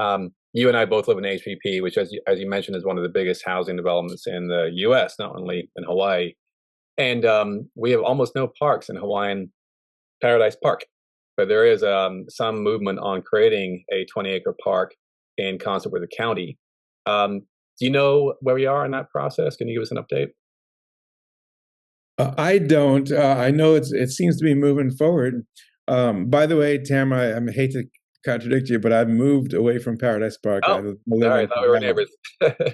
You and I both live in HPP, which, as you mentioned, is one of the biggest housing developments in the U.S., not only in Hawaii. And we have almost no parks in Hawaiian Paradise Park. But there is some movement on creating a 20-acre park in concert with the county. Do you know where we are in that process? Can you give us an update? I don't. I know it seems to be moving forward. By the way, Tam, I hate to contradict you, but I've moved away from Paradise Park. Oh, sorry, I thought we were neighbors.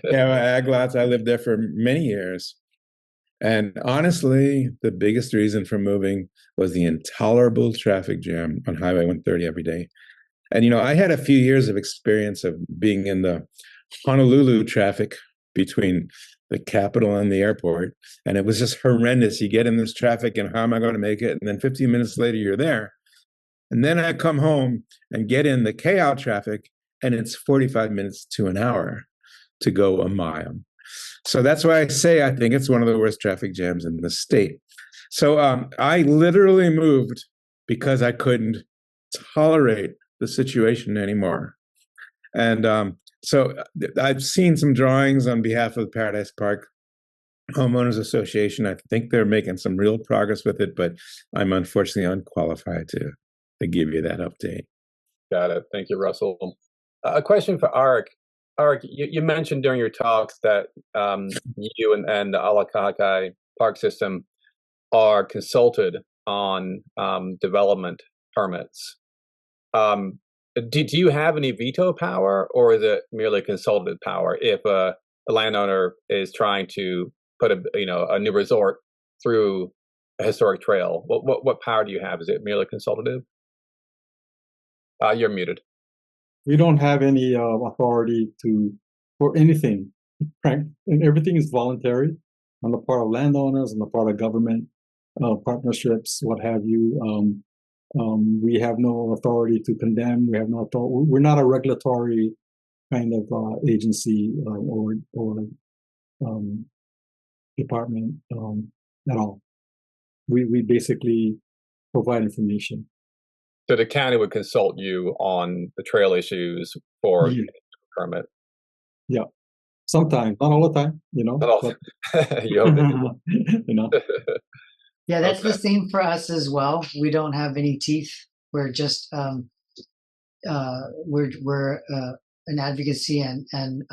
Yeah, Aglots. I lived there for many years. And honestly, the biggest reason for moving was the intolerable traffic jam on Highway 130 every day. And, you know, I had a few years of experience of being in the Honolulu traffic between the capital and the airport. And it was just horrendous. You get in this traffic and how am I going to make it? And then 15 minutes later, you're there. And then I come home and get in the KL traffic, and it's 45 minutes to an hour to go a mile. So that's why I say I think it's one of the worst traffic jams in the state. So I literally moved because I couldn't tolerate the situation anymore. And so I've seen some drawings on behalf of the Paradise Park Homeowners Association. I think they're making some real progress with it, but I'm unfortunately unqualified to give you that update. Got it. Thank you, Russell. A question for Aric. Aric, you mentioned during your talks that you and the Arakaki Park System are consulted on development permits. Do you have any veto power, or is it merely consultative power if a landowner is trying to put a new resort through a historic trail? What power do you have? Is it merely consultative? You're muted. We don't have any authority for anything, right? And everything is voluntary on the part of landowners, on the part of government partnerships, what have you. We have no authority to condemn. We have no authority. We're not a regulatory kind of agency or department at all. We basically provide information. So the county would consult you on the trail issues for permit. Yeah, sometimes, not all the time, you know. Not all. You know. Yeah, that's the same for us as well. We don't have any teeth. We're just we're an advocacy and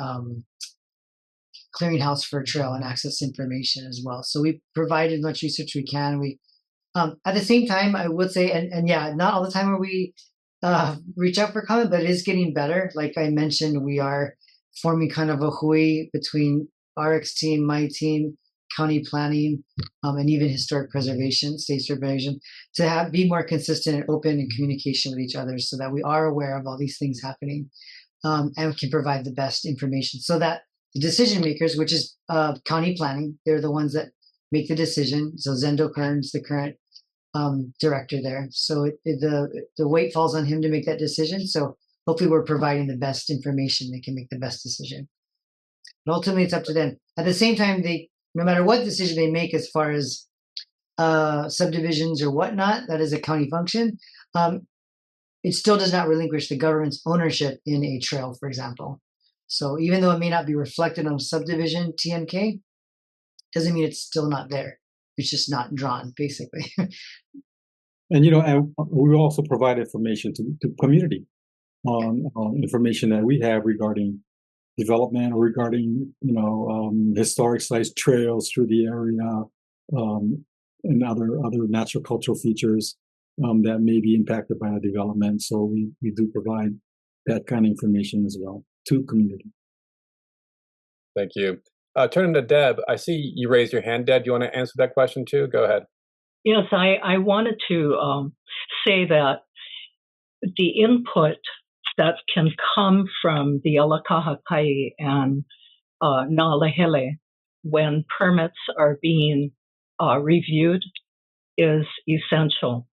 clearinghouse for trail and access information as well. So we provide as much research we can. We at the same time, I would say, and yeah, not all the time where we reach out for comment, but it is getting better. Like I mentioned, we are forming kind of a hui between Aric's team, my team, county planning, and even historic preservation, state preservation, to be more consistent and open in communication with each other, so that we are aware of all these things happening, and we can provide the best information, so that the decision makers, which is county planning, they're the ones that make the decision. So Zendo Kern's the current director there, so the weight falls on him to make that decision. So hopefully we're providing the best information, they can make the best decision. But ultimately it's up to them. At the same time, no matter what decision they make as far as subdivisions or whatnot, that is a county function, it still does not relinquish the government's ownership in a trail, for example. So even though it may not be reflected on subdivision TMK, doesn't mean it's still not there. It's just not drawn, basically. And and we also provide information to community on information that we have regarding development or regarding historic sized trails through the area, and other natural cultural features that may be impacted by a development. So we do provide that kind of information as well to community. Thank you. Turning to Deb, I see you raised your hand. Deb, do you want to answer that question too? Go ahead. Yes, I wanted to say that the input that can come from the Alakahakai and Nalehele when permits are being reviewed is essential.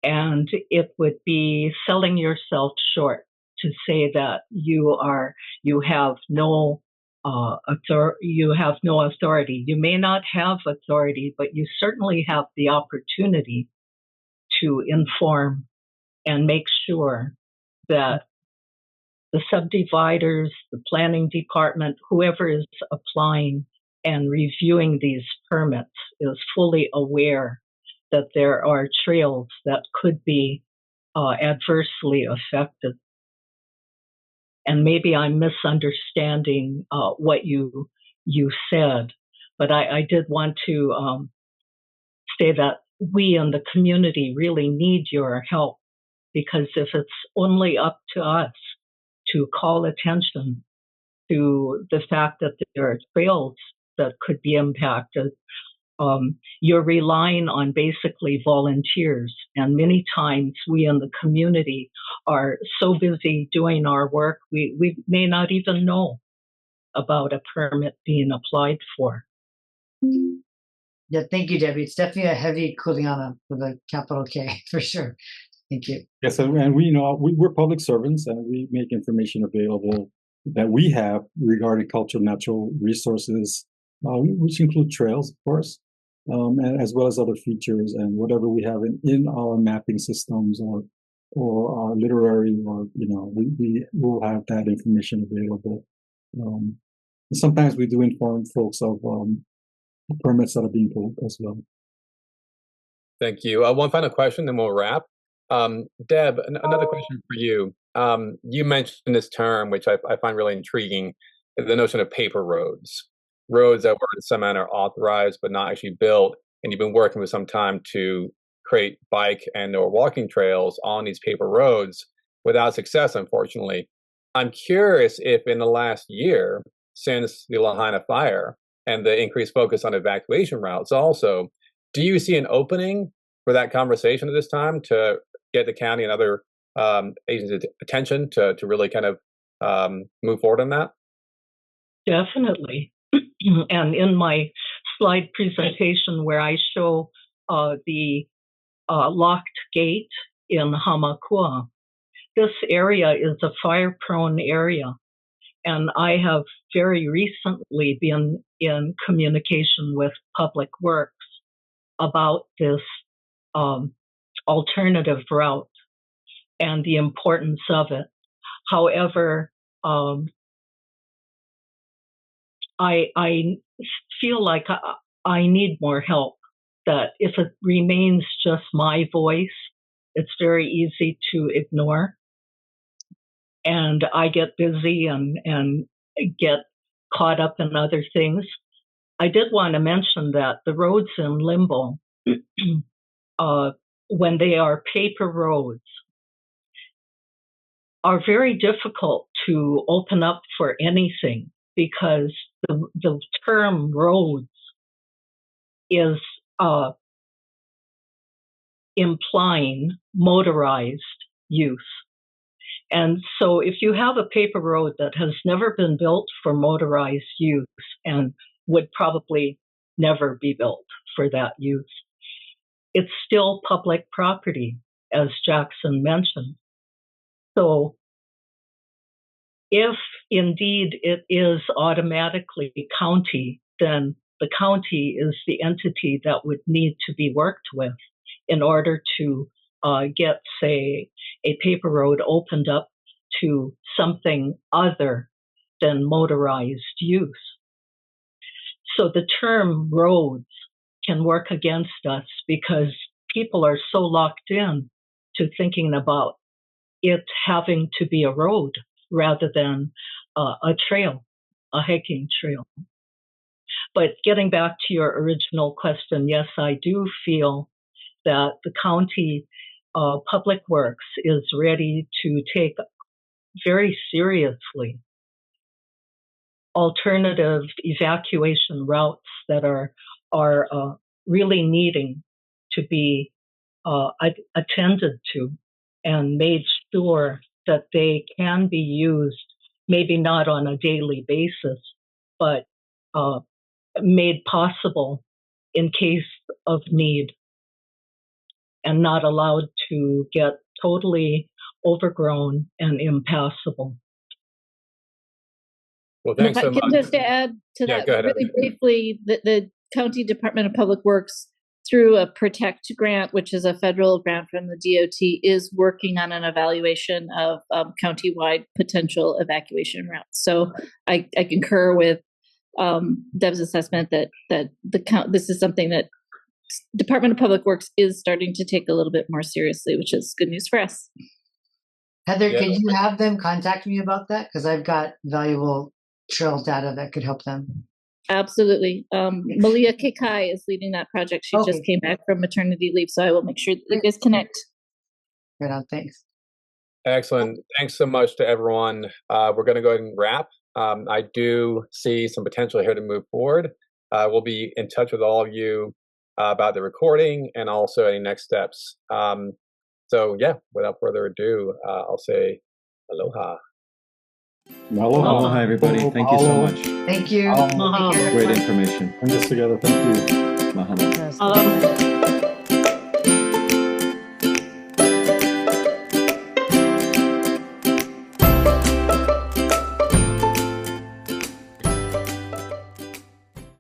And it would be selling yourself short to say that you have no authority. You may not have authority, but you certainly have the opportunity to inform and make sure that the subdividers, the planning department, whoever is applying and reviewing these permits is fully aware that there are trails that could be adversely affected. And maybe I'm misunderstanding what you said, but I did want to say that we in the community really need your help, because if it's only up to us to call attention to the fact that there are trails that could be impacted, you're relying on basically volunteers. And many times we in the community are so busy doing our work, we may not even know about a permit being applied for. Yeah, thank you, Debbie. It's definitely a heavy kuleana with a capital K, for sure. Thank you. Yes, and we're public servants, and we make information available that we have regarding cultural natural resources, which include trails, of course, and as well as other features and whatever we have in our mapping systems or our literary, or we will have that information available. Sometimes we do inform folks of permits that are being pulled as well. Thank you. One final question, then we'll wrap. Deb, another question for you. You mentioned this term, which I find really intriguing, the notion of paper roads that were in some manner authorized but not actually built, and you've been working for some time to create bike and or walking trails on these paper roads without success, unfortunately. I'm curious if in the last year, since the Lahaina fire and the increased focus on evacuation routes also, do you see an opening for that conversation at this time to get the county and other agencies' attention to really kind of move forward on that? Definitely. And in my slide presentation where I show the locked gate in Hamakua, this area is a fire-prone area. And I have very recently been in communication with Public Works about this alternative route and the importance of it. However, I feel like I need more help, that if it remains just my voice, it's very easy to ignore. And I get busy and get caught up in other things. I did want to mention that the roads in Limbo, when they are paper roads, are very difficult to open up for anything because the term roads is implying motorized use. And so if you have a paper road that has never been built for motorized use and would probably never be built for that use, it's still public property, as Jackson mentioned. So if indeed it is automatically county, then the county is the entity that would need to be worked with in order to get, say, a paper road opened up to something other than motorized use. So the term roads can work against us because people are so locked in to thinking about it having to be a road rather than a trail, a hiking trail. But getting back to your original question, yes, I do feel that the county public works is ready to take very seriously alternative evacuation routes that are really needing to be attended to and made sure that they can be used, maybe not on a daily basis, but made possible in case of need and not allowed to get totally overgrown and impassable. Well, thanks so much. Just to add to that ahead, really briefly, the County Department of Public Works, through a PROTECT grant, which is a federal grant from the DOT, is working on an evaluation of county-wide potential evacuation routes. So I concur with Deb's assessment that this is something that Department of Public Works is starting to take a little bit more seriously, which is good news for us. Heather, can you have them contact me about that? Because I've got valuable trail data that could help them. Absolutely. Malia Kekai is leading that project. She just came back from maternity leave, so I will make sure that you guys connect. Right on, thanks. Excellent. Thanks so much to everyone. We're going to go ahead and wrap. I do see some potential here to move forward. We'll be in touch with all of you about the recording and also any next steps. So yeah, without further ado, I'll say aloha. Aloha, everybody. Thank you so much. Thank you. Great information. Bring this together. Thank you. Mahalo. Yes.